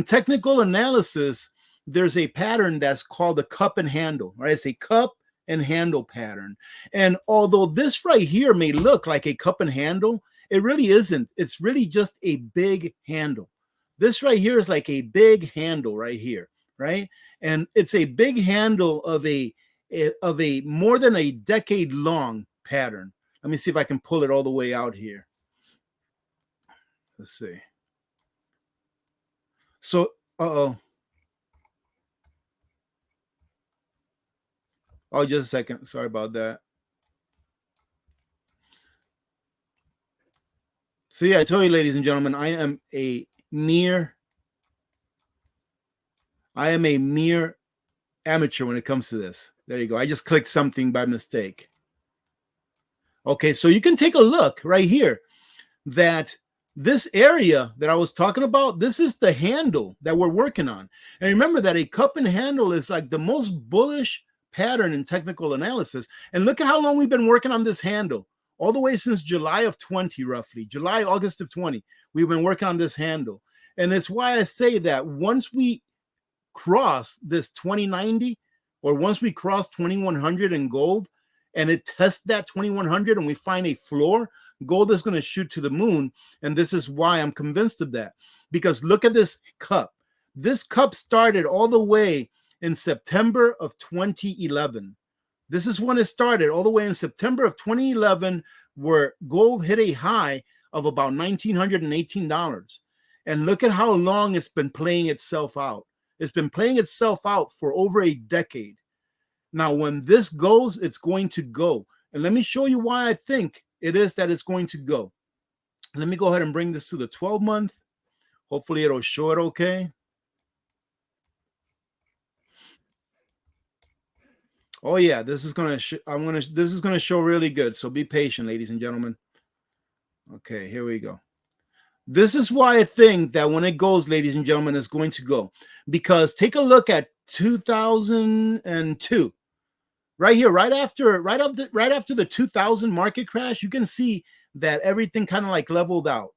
technical analysis, there's a pattern that's called the cup and handle, right? It's a cup and handle pattern. And although this right here may look like a cup and handle, it really isn't. It's really just a big handle. This right here is like a big handle right here, right? And it's a big handle of a more than a decade long pattern. Let me see if I can pull it all the way out here. Let's see. So, oh, just a second. Sorry about that. See, I told you, ladies and gentlemen, I am a mere amateur when it comes to this. There you go. I just clicked something by mistake. Okay, so you can take a look right here that this area that I was talking about, this is the handle that we're working on. And remember that a cup and handle is like the most bullish pattern in technical analysis. And look at how long we've been working on this handle, all the way since July of 20, roughly July, August of 20. We've been working on this handle. And it's why I say that once we cross this 2090, or once we cross 2100 in gold and it tests that 2100 and we find a floor, gold is going to shoot to the moon. And this is why I'm convinced of that, because look at this cup. This cup started all the way in September of 2011. This is when it started, all the way in September of 2011, where gold hit a high of about $1,918. And look at how long it's been playing itself out. It's been playing itself out for over a decade. Now, when this goes, it's going to go. And let me show you why I think it is that it's going to go. Let me go ahead and bring this to the 12-month. Hopefully it'll show it okay. Oh yeah, this is gonna this is gonna show really good. So be patient, ladies and gentlemen. Okay, here we go. This is why I think that when it goes, ladies and gentlemen, it's going to go. Because take a look at 2002. Right here, right after the 2000 market crash, you can see that everything kind of like leveled out.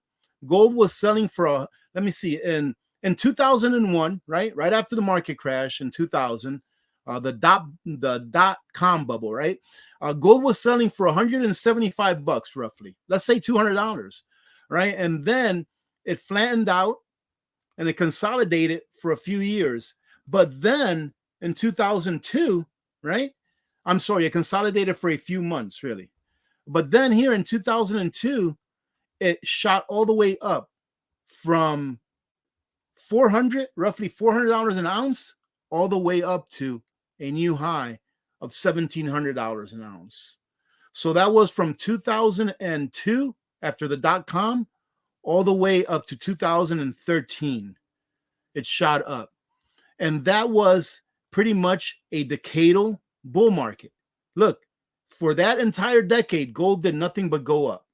Gold was selling for let me see, in 2001, right after the market crash in 2000, the dot-com bubble, right? Gold was selling for $175 roughly. Let's say $200, right? And then it flattened out and it consolidated for a few years. But then in 2002, right? I'm sorry, it consolidated for a few months, really. But then here in 2002, it shot all the way up from roughly $400 an ounce, all the way up to a new high of $1,700 an ounce. So that was from 2002, after the dot-com, all the way up to 2013. It shot up. And that was pretty much a decadal bull market. Look, for that entire decade, gold did nothing but go up.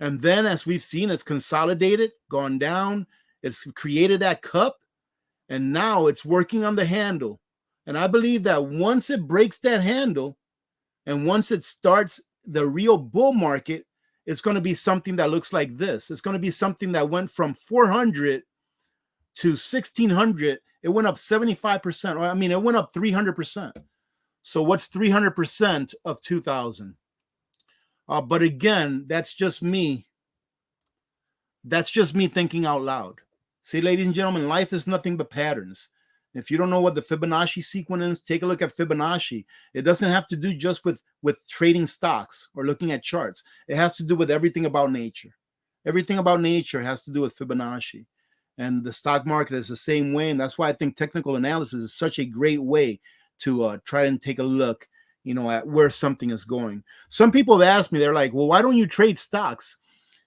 And then, as we've seen, it's consolidated, gone down, it's created that cup, and now it's working on the handle. And I believe that once it breaks that handle, and once it starts the real bull market, it's going to be something that looks like this. It's going to be something that went from 400 to 1600. It went up 75%, or I mean, it went up 300%. So what's 300% of 2000? But again, that's just me. That's just me thinking out loud. See, ladies and gentlemen, life is nothing but patterns. If you don't know what the Fibonacci sequence is, take a look at Fibonacci. It doesn't have to do just with trading stocks or looking at charts. It has to do with everything about nature. Everything about nature has to do with Fibonacci. And the stock market is the same way. And that's why I think technical analysis is such a great way to try and take a look, at where something is going. Some people have asked me, they're like, well, why don't you trade stocks?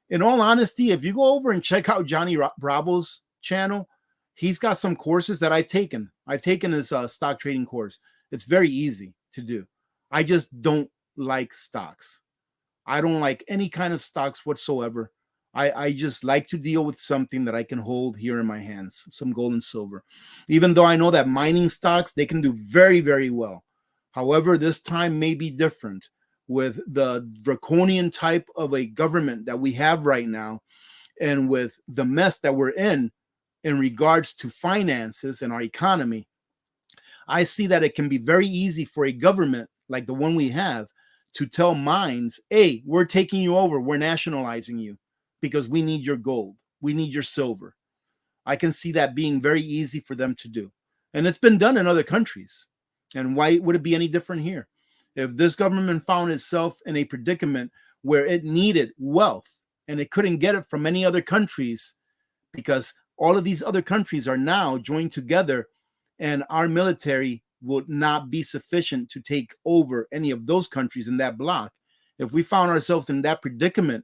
In all honesty, if you go over and check out Johnny Bravo's channel, he's got some courses that I've taken. I've taken his stock trading course. It's very easy to do. I just don't like stocks. I don't like any kind of stocks whatsoever. I just like to deal with something that I can hold here in my hands, some gold and silver. Even though I know that mining stocks, they can do very, very well. However, this time may be different with the draconian type of a government that we have right now, and with the mess that we're in regards to finances and our economy. I see that it can be very easy for a government like the one we have to tell mines, hey, we're taking you over, we're nationalizing you, because we need your gold, we need your silver. I can see that being very easy for them to do. And it's been done in other countries. And why would it be any different here? If this government found itself in a predicament where it needed wealth and it couldn't get it from any other countries, because all of these other countries are now joined together, and our military will not be sufficient to take over any of those countries in that block. If we found ourselves in that predicament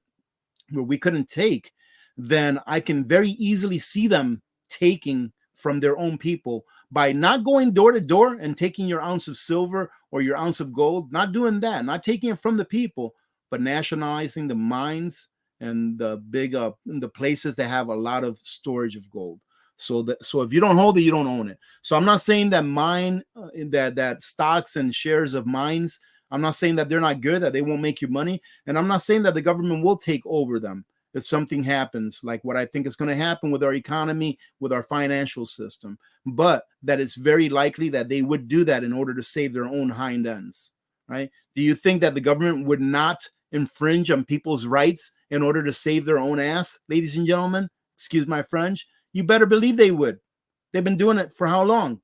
where we couldn't take, then I can very easily see them taking from their own people by not going door to door and taking your ounce of silver or your ounce of gold, not doing that, not taking it from the people, but nationalizing the mines and the big the places that have a lot of storage of gold. So if you don't hold it, you don't own it. So I'm not saying that that stocks and shares of mines, I'm not saying that they're not good, that they won't make you money. And I'm not saying that the government will take over them if something happens, like what I think is going to happen with our economy, with our financial system, but that it's very likely that they would do that in order to save their own hind ends, right? Do you think that the government would not infringe on people's rights in order to save their own ass, ladies and gentlemen? Excuse my French. You better believe they would. They've been doing it for how long?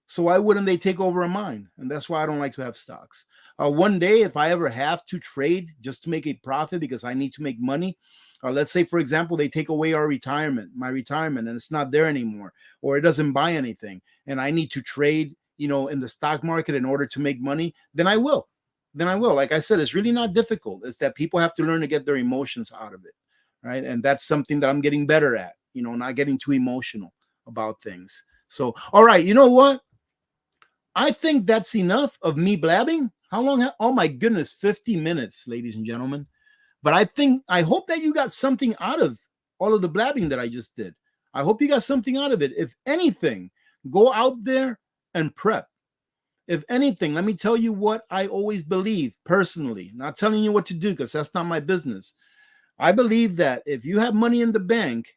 So why wouldn't they take over a mine? And that's why I don't like to have stocks. One day, if I ever have to trade just to make a profit because I need to make money, let's say, for example, they take away my retirement, and it's not there anymore, or it doesn't buy anything, and I need to trade, in the stock market in order to make money, then I will. Like I said, it's really not difficult. It's that people have to learn to get their emotions out of it, right? And that's something that I'm getting better at, not getting too emotional about things. So, all right, you know what? I think that's enough of me blabbing. How long? Oh my goodness, 50 minutes, ladies and gentlemen. But I hope that you got something out of all of the blabbing that I just did. I hope you got something out of it. If anything, go out there and prep. If anything, let me tell you what I always believe personally, not telling you what to do because that's not my business. I believe that if you have money in the bank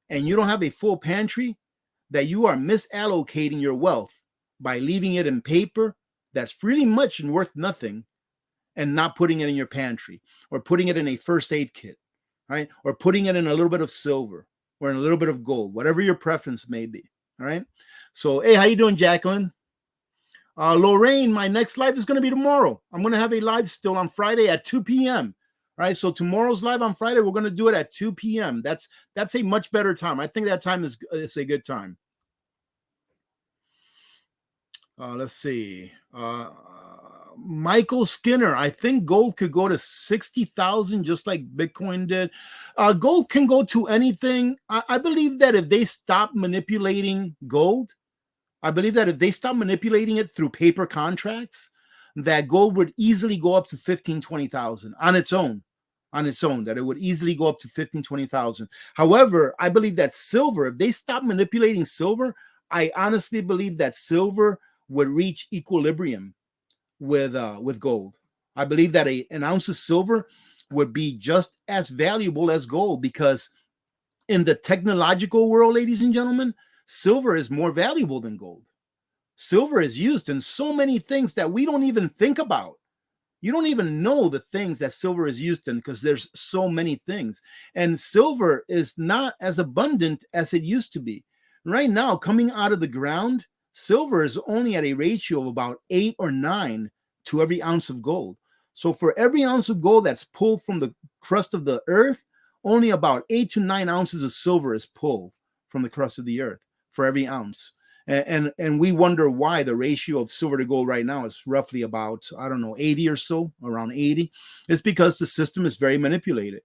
and you don't have a full pantry, that you are misallocating your wealth by leaving it in paper that's really much and worth nothing, and not putting it in your pantry, or putting it in a first aid kit, right? Or putting it in a little bit of silver or in a little bit of gold, whatever your preference may be. All right. So, hey, how you doing, Jacqueline? Lorraine, my next live is going to be tomorrow. I'm going to have a live still on Friday at 2 p.m. All right. So tomorrow's live on Friday, we're going to do it at 2 p.m. That's a much better time. I think that time is a good time. Let's see. Michael Skinner, I think gold could go to 60,000 just like Bitcoin did. Gold can go to anything. I believe that if they stop manipulating gold, I believe that if they stop manipulating it through paper contracts, that gold would easily go up to 15, 20,000 on its own, that it would easily go up to 15, 20,000. However, I believe that silver, if they stop manipulating silver, I honestly believe that silver would reach equilibrium with gold. I believe that an ounce of silver would be just as valuable as gold, because in the technological world, ladies and gentlemen, silver is more valuable than gold. Silver is used in so many things that we don't even think about. You don't even know the things that silver is used in because there's so many things. And silver is not as abundant as it used to be. Right now, coming out of the ground, silver is only at a ratio of about 8 or 9 to every ounce of gold. So for every ounce of gold that's pulled from the crust of the earth, only about 8 to 9 ounces of silver is pulled from the crust of the earth for every ounce. And we wonder why the ratio of silver to gold right now is roughly about, 80 or so, around 80. It's because the system is very manipulated.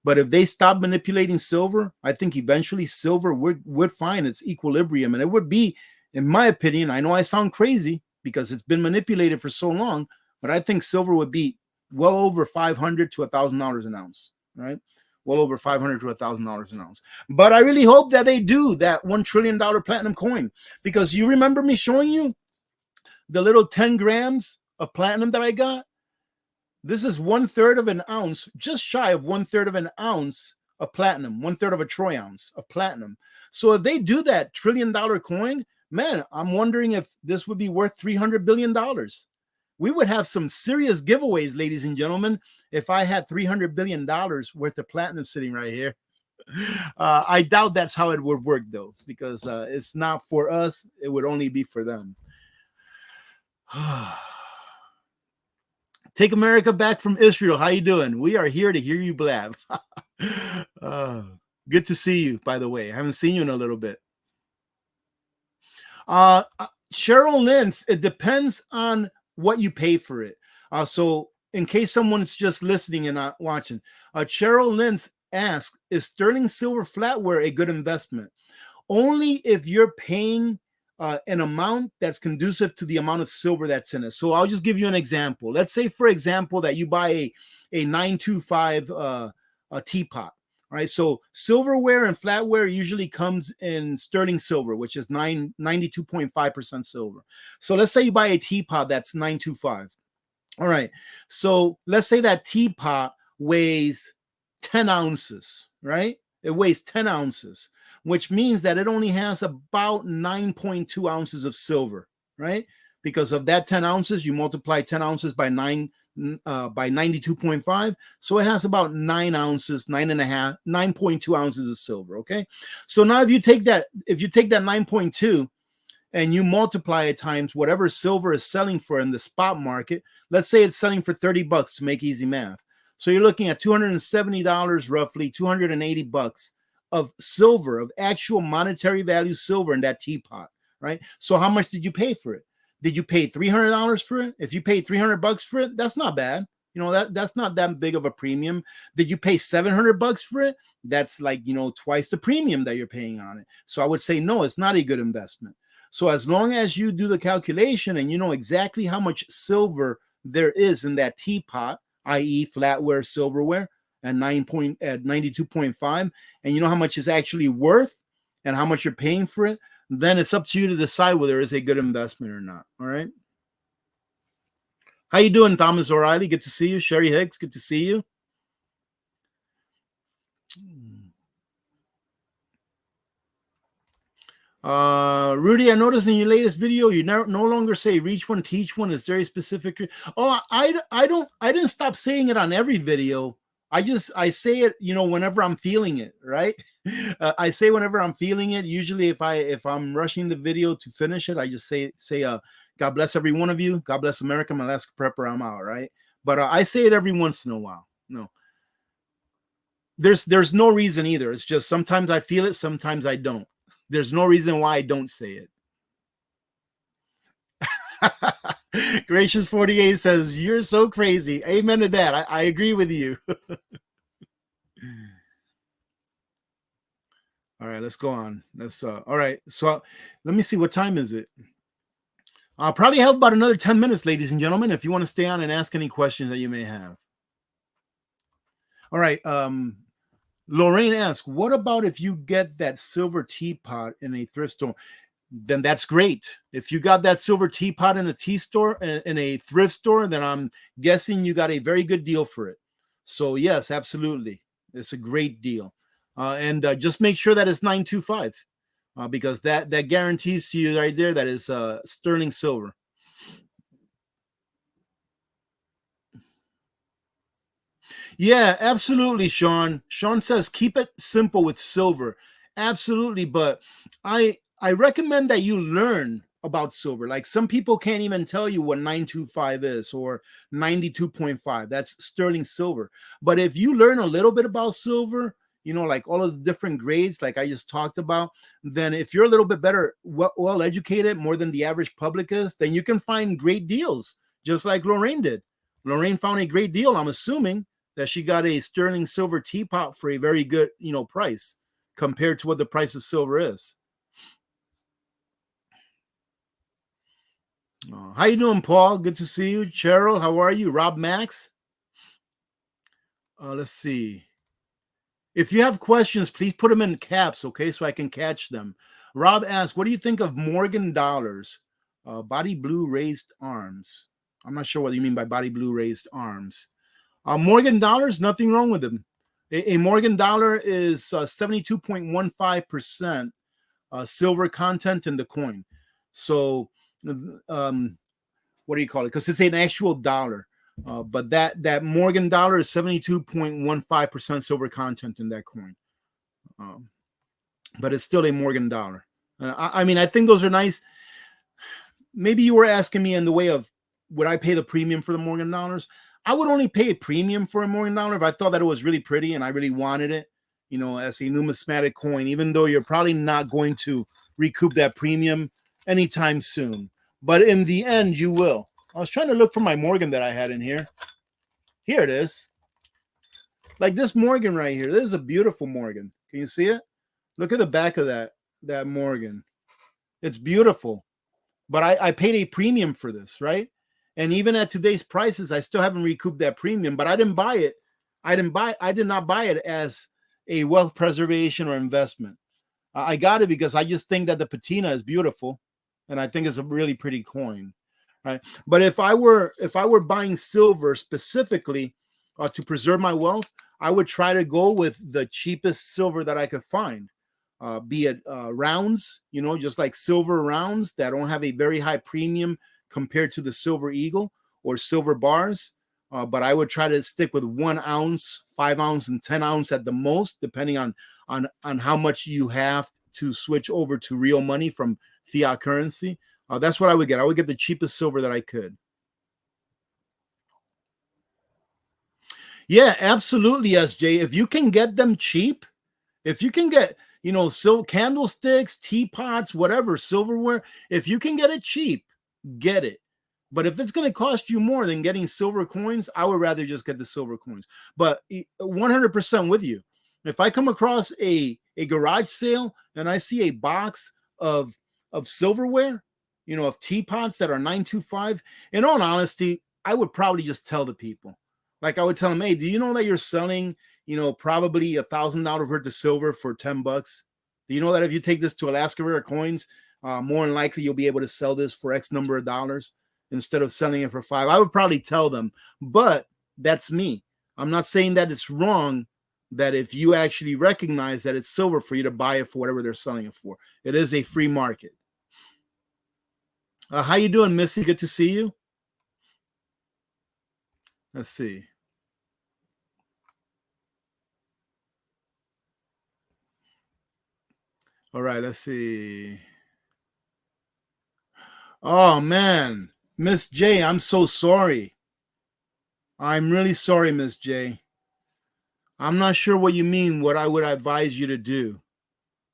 But if they stop manipulating silver, I think eventually silver would find its equilibrium. And it would be, in my opinion, I know I sound crazy because it's been manipulated for so long, but I think silver would be well over $500 to $1,000 an ounce, right? Well over $500 to $1,000 an ounce. But I really hope that they do that $1 trillion platinum coin, because you remember me showing you the little 10 grams of platinum that I got? This is 1/3 of an ounce, just shy of 1/3 of an ounce of platinum, 1/3 of a troy ounce of platinum. So if they do that $1 trillion coin, man, I'm wondering if this would be worth $300 billion. We would have some serious giveaways, ladies and gentlemen, if I had $300 billion worth of platinum sitting right here. I doubt that's how it would work, though, because it's not for us. It would only be for them. Take America back from Israel. How you doing? We are here to hear you blab. Good to see you, by the way. I haven't seen you in a little bit. Cheryl Lynch, it depends on what you pay for it. So in case someone's just listening and not watching, Cheryl Lynch asks, is sterling silver flatware a good investment? Only if you're paying an amount that's conducive to the amount of silver that's in it. So I'll just give you an example. Let's say, for example, that you buy a 925 teapot. All right, so silverware and flatware usually comes in sterling silver, which is 92.5% silver. So let's say you buy a teapot that's 925. All right, so let's say that teapot weighs 10 ounces, right? It weighs 10 ounces, which means that it only has about 9.2 ounces of silver, right? Because of that 10 ounces, you multiply 10 ounces by 92.5. So it has about 9 ounces, 9.2 ounces of silver. Okay. So now if you take that 9.2 and you multiply it times whatever silver is selling for in the spot market. Let's say it's selling for $30 to make easy math. So you're looking at $270 roughly, $280 of silver, of actual monetary value silver in that teapot, right? So how much did you pay for it? Did you pay $300 for it? If you paid $300 for it, that's not bad. You know, that's not that big of a premium. Did you pay $700 for it? That's like, you know, twice the premium that you're paying on it. So I would say, no, it's not a good investment. So as long as you do the calculation and you know exactly how much silver there is in that teapot, i.e. flatware, silverware at 92.5, and you know how much is actually worth and how much you're paying for it, then it's up to you to decide whether it's a good investment or not. All right. How you doing, Thomas O'Reilly? Good to see you. Sherry Hicks, good to see you. Rudy, I noticed in your latest video you no longer say reach one, teach one. Is very specific. Oh, I didn't stop saying it on every video. I say it, you know, whenever I'm feeling it, right? I say whenever I'm feeling it. Usually if I'm rushing the video to finish it, I just say God bless every one of you. God bless America. My last prepper, I'm out, right? But I say it every once in a while. No. There's no reason either. It's just sometimes I feel it, sometimes I don't. There's no reason why I don't say it. Gracious 48 says, you're so crazy. Amen to that. I agree with you. All right, let's go on. Let's all right. So let me see, what time is it? I'll probably have about another 10 minutes, ladies and gentlemen, if you want to stay on and ask any questions that you may have. All right. Lorraine asks, what about if you get that silver teapot in a thrift store? Then that's great. If you got that silver teapot in a tea store, in a thrift store, then I'm guessing you got a very good deal for it. So yes, absolutely. It's a great deal. And just make sure that it's 925 because that guarantees to you right there that is sterling silver. Yeah, absolutely, Sean. Sean says keep it simple with silver. Absolutely, but I recommend that you learn about silver. Like some people can't even tell you what 925 is or 92.5. That's sterling silver. But if you learn a little bit about silver, you know, like all of the different grades, like I just talked about, then if you're a little bit better, well educated, more than the average public is, then you can find great deals, just like Lorraine did. Lorraine found a great deal, I'm assuming, that she got a sterling silver teapot for a very good, you know, price compared to what the price of silver is. How you doing, Paul? Good to see you. Cheryl, how are you? Rob Max. Let's see. If you have questions, please put them in caps, okay, so I can catch them. Rob asks, what do you think of Morgan dollars? Body blue raised arms. I'm not sure what you mean by body blue raised arms. Morgan dollars, nothing wrong with them. A Morgan dollar is 72.15% silver content in the coin. So, what do you call it? Because it's an actual dollar. But that Morgan dollar is 72.15% silver content in that coin. But it's still a Morgan dollar. I mean, I think those are nice. Maybe you were asking me in the way of would I pay the premium for the Morgan dollars? I would only pay a premium for a Morgan dollar if I thought that it was really pretty and I really wanted it, you know, as a numismatic coin, even though you're probably not going to recoup that premium anytime soon. But in the end, you will. I was trying to look for my Morgan that I had in here. Here it is. Like this Morgan right here. This is a beautiful Morgan. Can you see it? Look at the back of that Morgan. It's beautiful. But I paid a premium for this, right? And even at today's prices, I still haven't recouped that premium, but I didn't buy it. I did not buy it as a wealth preservation or investment. I got it because I just think that the patina is beautiful. And I think it's a really pretty coin. Right. But if I were buying silver specifically to preserve my wealth, I would try to go with the cheapest silver that I could find, be it rounds, you know, just like silver rounds that don't have a very high premium compared to the silver eagle or silver bars. But I would try to stick with 1 ounce, 5 ounce, and 10 ounce at the most, depending on how much you have to switch over to real money from fiat currency, that's what I would get. I would get the cheapest silver that I could. Yeah, absolutely, SJ. If you can get them cheap, if you can get, candlesticks, teapots, whatever, silverware, if you can get it cheap, get it. But if it's going to cost you more than getting silver coins, I would rather just get the silver coins. But 100% with you. If I come across a garage sale and I see a box of silverware, of teapots that are 925, in all honesty, I would probably just tell the people. Like I would tell them, hey, do you know that you're selling, probably $1,000 worth of silver for $10? Do you know that if you take this to Alaska Rare Coins, more than likely you'll be able to sell this for X number of dollars instead of selling it for $5? I would probably tell them, but that's me. I'm not saying that it's wrong that if you actually recognize that it's silver, for you to buy it for whatever they're selling it for. It is a free market. How you doing, Missy? Good to see you. Let's see. All right, let's see. Oh, man. Miss J, I'm so sorry. I'm really sorry, Miss J. I'm not sure what you mean, what I would advise you to do.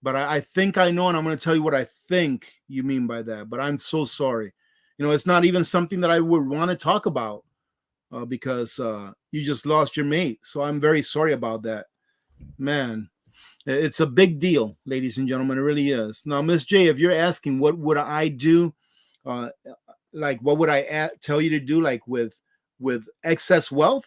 But I think I know, and I'm going to tell you what I think you mean by that. But I'm so sorry. It's not even something that I would want to talk about because you just lost your mate. So I'm very sorry about that. Man, it's a big deal, ladies and gentlemen. It really is. Now, Miss J, if you're asking what would I do, like what would I tell you to do, like with excess wealth?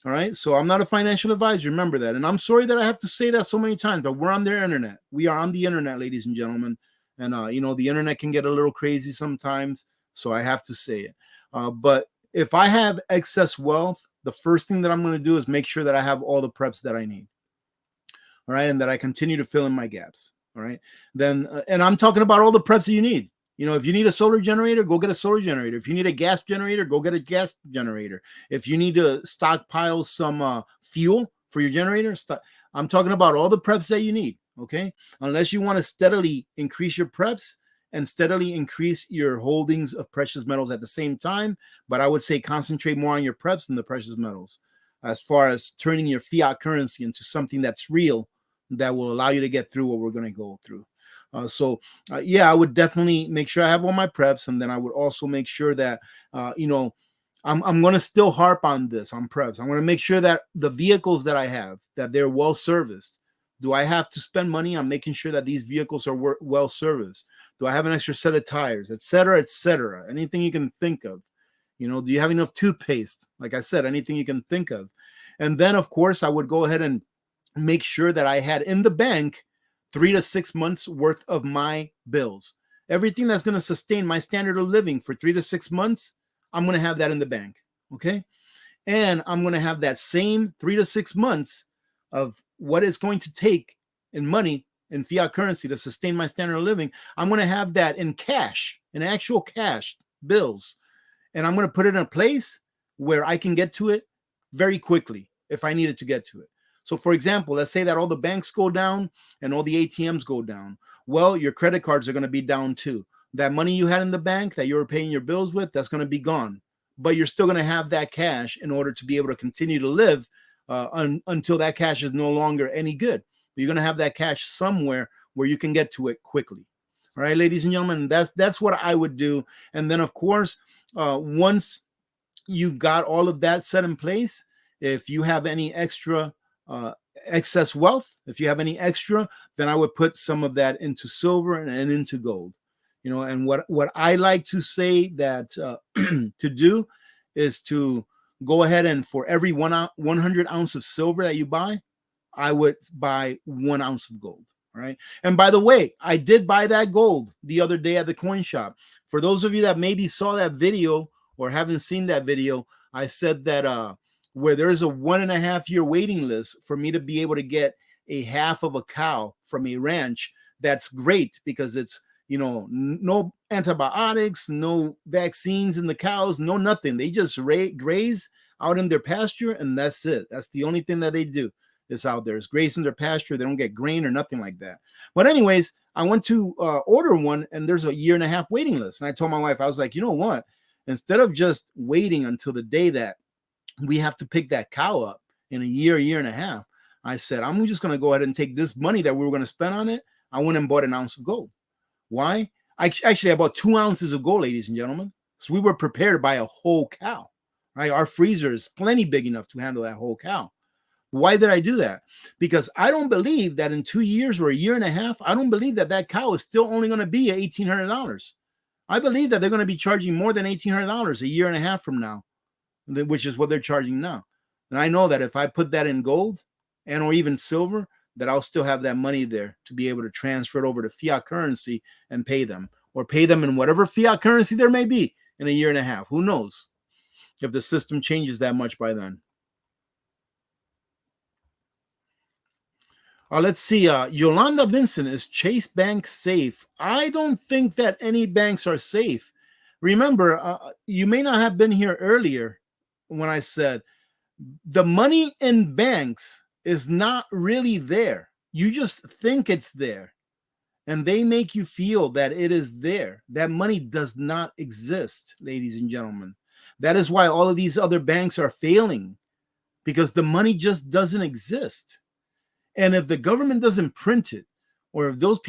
All right. So I'm not a financial advisor. Remember that. And I'm sorry that I have to say that so many times, but we're on the internet. We are on the internet, ladies and gentlemen. And, the internet can get a little crazy sometimes. So I have to say it. But if I have excess wealth, the first thing that I'm going to do is make sure that I have all the preps that I need. All right. And that I continue to fill in my gaps. All right. Then, and I'm talking about all the preps that you need. If you need a solar generator, go get a solar generator. If you need a gas generator, go get a gas generator. If you need to stockpile some fuel for your generator, I'm talking about all the preps that you need, okay? Unless you want to steadily increase your preps and steadily increase your holdings of precious metals at the same time, but I would say concentrate more on your preps than the precious metals as far as turning your fiat currency into something that's real that will allow you to get through what we're going to go through. Yeah, I would definitely make sure I have all my preps, and then I would also make sure that I'm going to still harp on this on preps. I'm going to make sure that the vehicles that I have, that they're well serviced. Do I have to spend money on making sure that these vehicles are well serviced? Do I have an extra set of tires, et cetera, et cetera? Anything you can think of. Do you have enough toothpaste? Like I said, anything you can think of. And then, of course, I would go ahead and make sure that I had in the bank 3 to 6 months worth of my bills. Everything that's going to sustain my standard of living for 3 to 6 months, I'm going to have that in the bank. Okay. And I'm going to have that same 3 to 6 months of what it's going to take in money, in fiat currency, to sustain my standard of living. I'm going to have that in cash, in actual cash bills. And I'm going to put it in a place where I can get to it very quickly if I needed to get to it. So, for example, let's say that all the banks go down and all the ATMs go down. Well, your credit cards are going to be down too. That money you had in the bank that you were paying your bills with, that's going to be gone. But you're still going to have that cash in order to be able to continue to live until that cash is no longer any good. But you're going to have that cash somewhere where you can get to it quickly. All right, ladies and gentlemen, that's what I would do. And then, of course, once you've got all of that set in place, if you have any extra excess wealth, if you have any extra, then I would put some of that into silver and into gold. And what I like to say that to do is to go ahead and for every 100 ounce of silver that you buy, I would buy 1 ounce of gold. All right. And by the way, I did buy that gold the other day at the coin shop. For those of you that maybe saw that video or haven't seen that video, I said that where there's a 1.5 year waiting list for me to be able to get a half of a cow from a ranch. That's great because it's, no antibiotics, no vaccines in the cows, no nothing. They just graze out in their pasture and that's it. That's the only thing that they do. is out there. It's grazing their pasture. They don't get grain or nothing like that. But anyways, I went to order one, and there's a 1.5 year waiting list. And I told my wife, I was like, you know what? Instead of just waiting until the day that we have to pick that cow up in a 1.5 years, I said, I'm just going to go ahead and take this money that we were going to spend on it. I went and bought an ounce of gold. Why? I bought 2 ounces of gold, ladies and gentlemen. So we were prepared to buy a whole cow, right? Our freezer is plenty big enough to handle that whole cow. Why did I do that? Because I don't believe that in 2 years or a 1.5 years, I don't believe that that cow is still only going to be $1,800. I believe that they're going to be charging more than $1,800 a 1.5 years from now, which is what they're charging now. And I know that if I put that in gold and or even silver, that I'll still have that money there to be able to transfer it over to fiat currency and pay them, or pay them in whatever fiat currency there may be in a 1.5 years. Who knows if the system changes that much by then. Let's see. Yolanda Vincent, is Chase Bank safe? I don't think that any banks are safe. Remember, you may not have been here earlier when I said the money in banks is not really there. You just think it's there, and they make you feel that it is there. That money does not exist, ladies and gentlemen. That is why all of these other banks are failing, because the money just doesn't exist. And if the government doesn't print it, or if those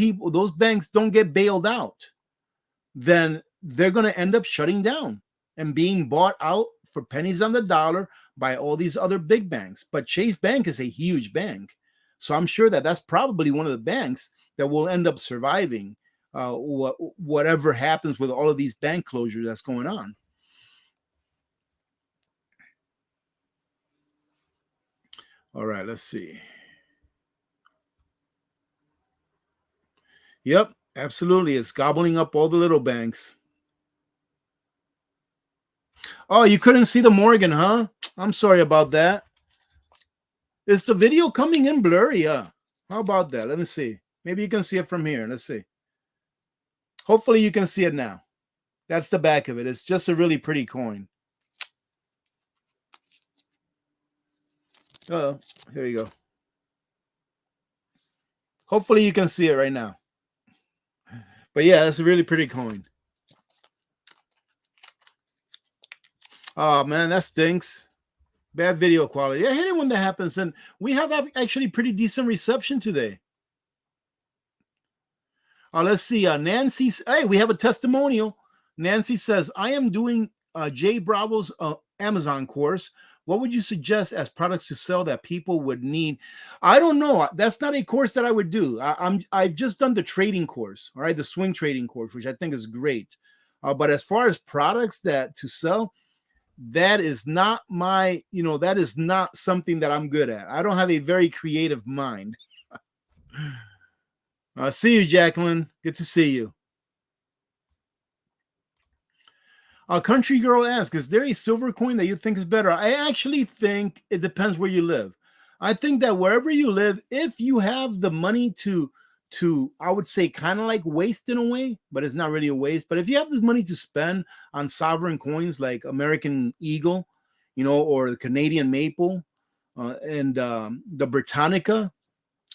banks don't get bailed out, then they're going to end up shutting down and being bought out for pennies on the dollar by all these other big banks. But Chase Bank is a huge bank. So I'm sure that that's probably one of the banks that will end up surviving whatever happens with all of these bank closures that's going on. All right, let's see. Yep, absolutely. It's gobbling up all the little banks. Oh, you couldn't see the Morgan, huh? I'm sorry about that. Is the video coming in blurry? Yeah. How about that? Let me see. Maybe you can see it from here. Let's see. Hopefully you can see it now. That's the back of it. It's just a really pretty coin. Oh, here you go. Hopefully you can see it right now. But yeah, that's a really pretty coin. Oh man, that stinks. Bad video quality. I hate it when that happens. And we have actually pretty decent reception today. Let's see. Nancy, hey, we have a testimonial. Nancy says, I am doing Jay Bravo's Amazon course. What would you suggest as products to sell that people would need? I don't know. That's not a course that I would do. I've just done the trading course, all right, the swing trading course, which I think is great. But as far as products that to sell, that is not my, that is not something that I'm good at. I don't have a very creative mind. See you, Jacqueline. Good to see you. Country Girl asks, is there a silver coin that you think is better? I actually think it depends where you live. I think that wherever you live, if you have the money to I would say kind of like waste in a way, but it's not really a waste. But if you have this money to spend on sovereign coins like American Eagle, or the Canadian Maple and the Britannica,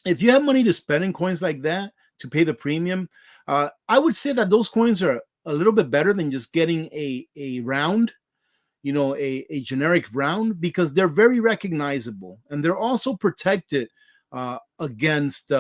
if you have money to spend in coins like that to pay the premium, I would say that those coins are a little bit better than just getting a round, a generic round, because they're very recognizable and they're also protected against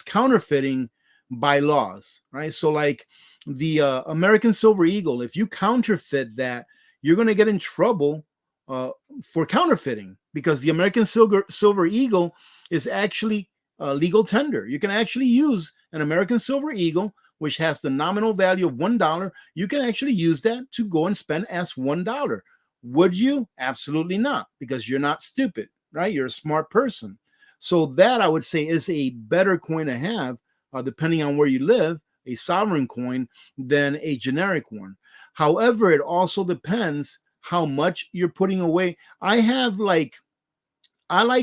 counterfeiting by laws, right? So like the American Silver Eagle, if you counterfeit that, you're going to get in trouble for counterfeiting, because the American Silver Eagle is actually legal tender. You can actually use an American Silver Eagle, which has the nominal value of $1. You can actually use that to go and spend as $1. Would you? Absolutely not, because you're not stupid, right? You're a smart person. So that, I would say, is a better coin to have, depending on where you live, a sovereign coin, than a generic one. However, it also depends how much you're putting away. I like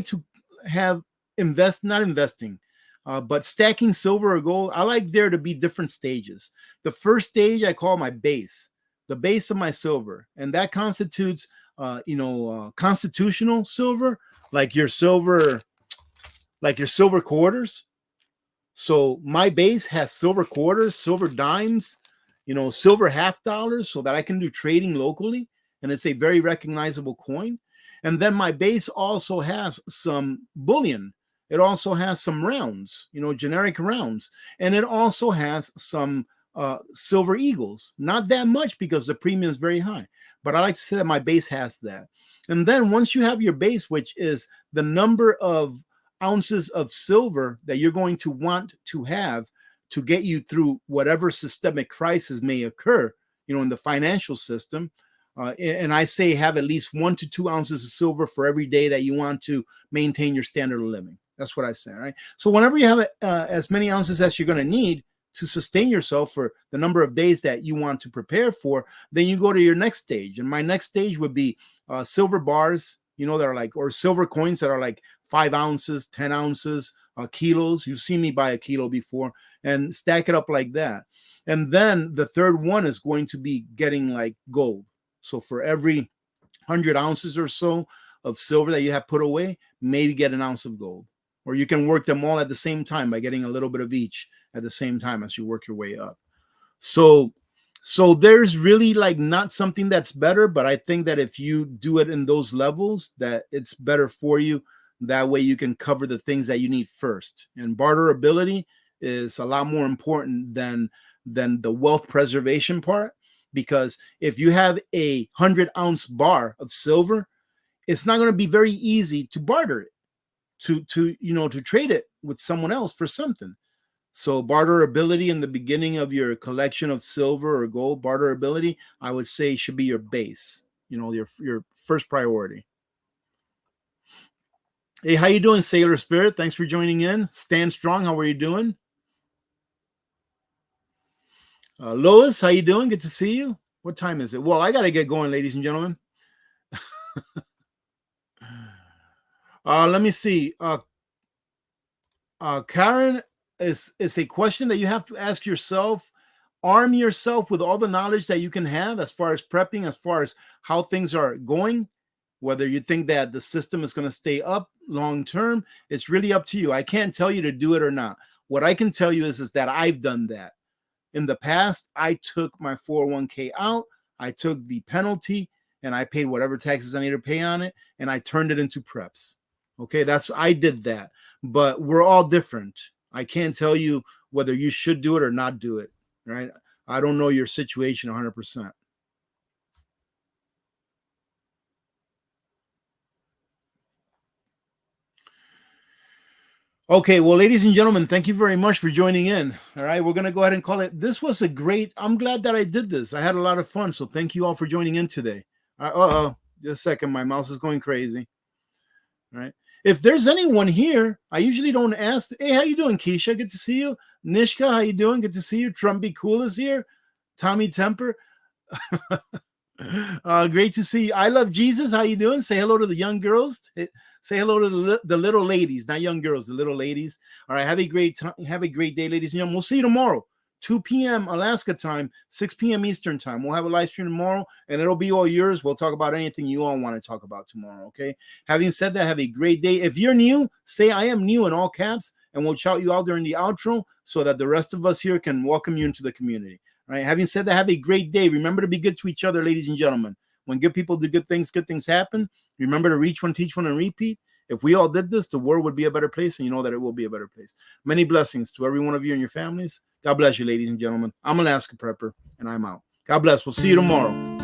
to have not investing, but stacking silver or gold. I like there to be different stages. The first stage I call my base, the base of my silver, and that constitutes, constitutional silver, like your silver. like your silver quarters. So my base has silver quarters, silver dimes, silver half dollars, so that I can do trading locally. And it's a very recognizable coin. And then my base also has some bullion. It also has some rounds, generic rounds. And it also has some silver eagles. Not that much because the premium is very high. But I like to say that my base has that. And then once you have your base, which is the number of ounces of silver that you're going to want to have to get you through whatever systemic crisis may occur, in the financial system. And I say have at least 1 to 2 ounces of silver for every day that you want to maintain your standard of living. That's what I say, right? So whenever you have as many ounces as you're going to need to sustain yourself for the number of days that you want to prepare for, then you go to your next stage. And my next stage would be silver bars, that are like, or silver coins that are like 5 ounces, 10 ounces, kilos. You've seen me buy a kilo before, and stack it up like that. And then the third one is going to be getting like gold. So for every 100 ounces or so of silver that you have put away, maybe get an ounce of gold. Or you can work them all at the same time by getting a little bit of each at the same time as you work your way up. So there's really like not something that's better, but I think that if you do it in those levels, that it's better for you. That way you can cover the things that you need first. And barterability is a lot more important than the wealth preservation part, because if you have a 100-ounce bar of silver, it's not going to be very easy to barter it, to trade it with someone else for something. So barterability in the beginning of your collection of silver or gold, barterability, I would say should be your base, your first priority. Hey, how you doing, Sailor Spirit? Thanks for joining in. Stand strong. How are you doing? Lois, how you doing? Good to see you. What time is it? Well, I got to get going, ladies and gentlemen. Let me see. Karen, is a question that you have to ask yourself. Arm yourself with all the knowledge that you can have as far as prepping, as far as how things are going, whether you think that the system is going to stay up long term. It's really up to you. I can't tell you to do it or not. What I can tell you is that I've done that. In the past, I took my 401k out, I took the penalty, and I paid whatever taxes I need to pay on it, and I turned it into preps. Okay, I did that. But we're all different. I can't tell you whether you should do it or not do it, right? I don't know your situation 100%. Okay, well, ladies and gentlemen, thank you very much for joining in. All right, we're going to go ahead and call it. This was I'm glad that I did this. I had a lot of fun. So thank you all for joining in today. Just a second. My mouse is going crazy. All right. If there's anyone here, I usually don't ask. Hey, how you doing, Keisha? Good to see you. Nishka, how you doing? Good to see you. Trumpy Cool is here. Tommy Temper. Great to see you. I love Jesus. How you doing? Say hello to the young girls. Say hello to the little ladies, not young girls, the little ladies. All right. Have a great time. Have a great day, ladies and gentlemen. We'll see you tomorrow, 2 p.m. Alaska time, 6 p.m. Eastern time. We'll have a live stream tomorrow, and it'll be all yours. We'll talk about anything you all want to talk about tomorrow. Okay. Having said that, have a great day. If you're new, say I am new in all caps, and we'll shout you out during the outro so that the rest of us here can welcome you into the community. All right. Having said that, have a great day. Remember to be good to each other, ladies and gentlemen. When good people do good things happen. Remember to reach one, teach one, and repeat. If we all did this, the world would be a better place, and you know that it will be a better place. Many blessings to every one of you and your families. God bless you, ladies and gentlemen. I'm Alaska Prepper, and I'm out. God bless. We'll see you tomorrow.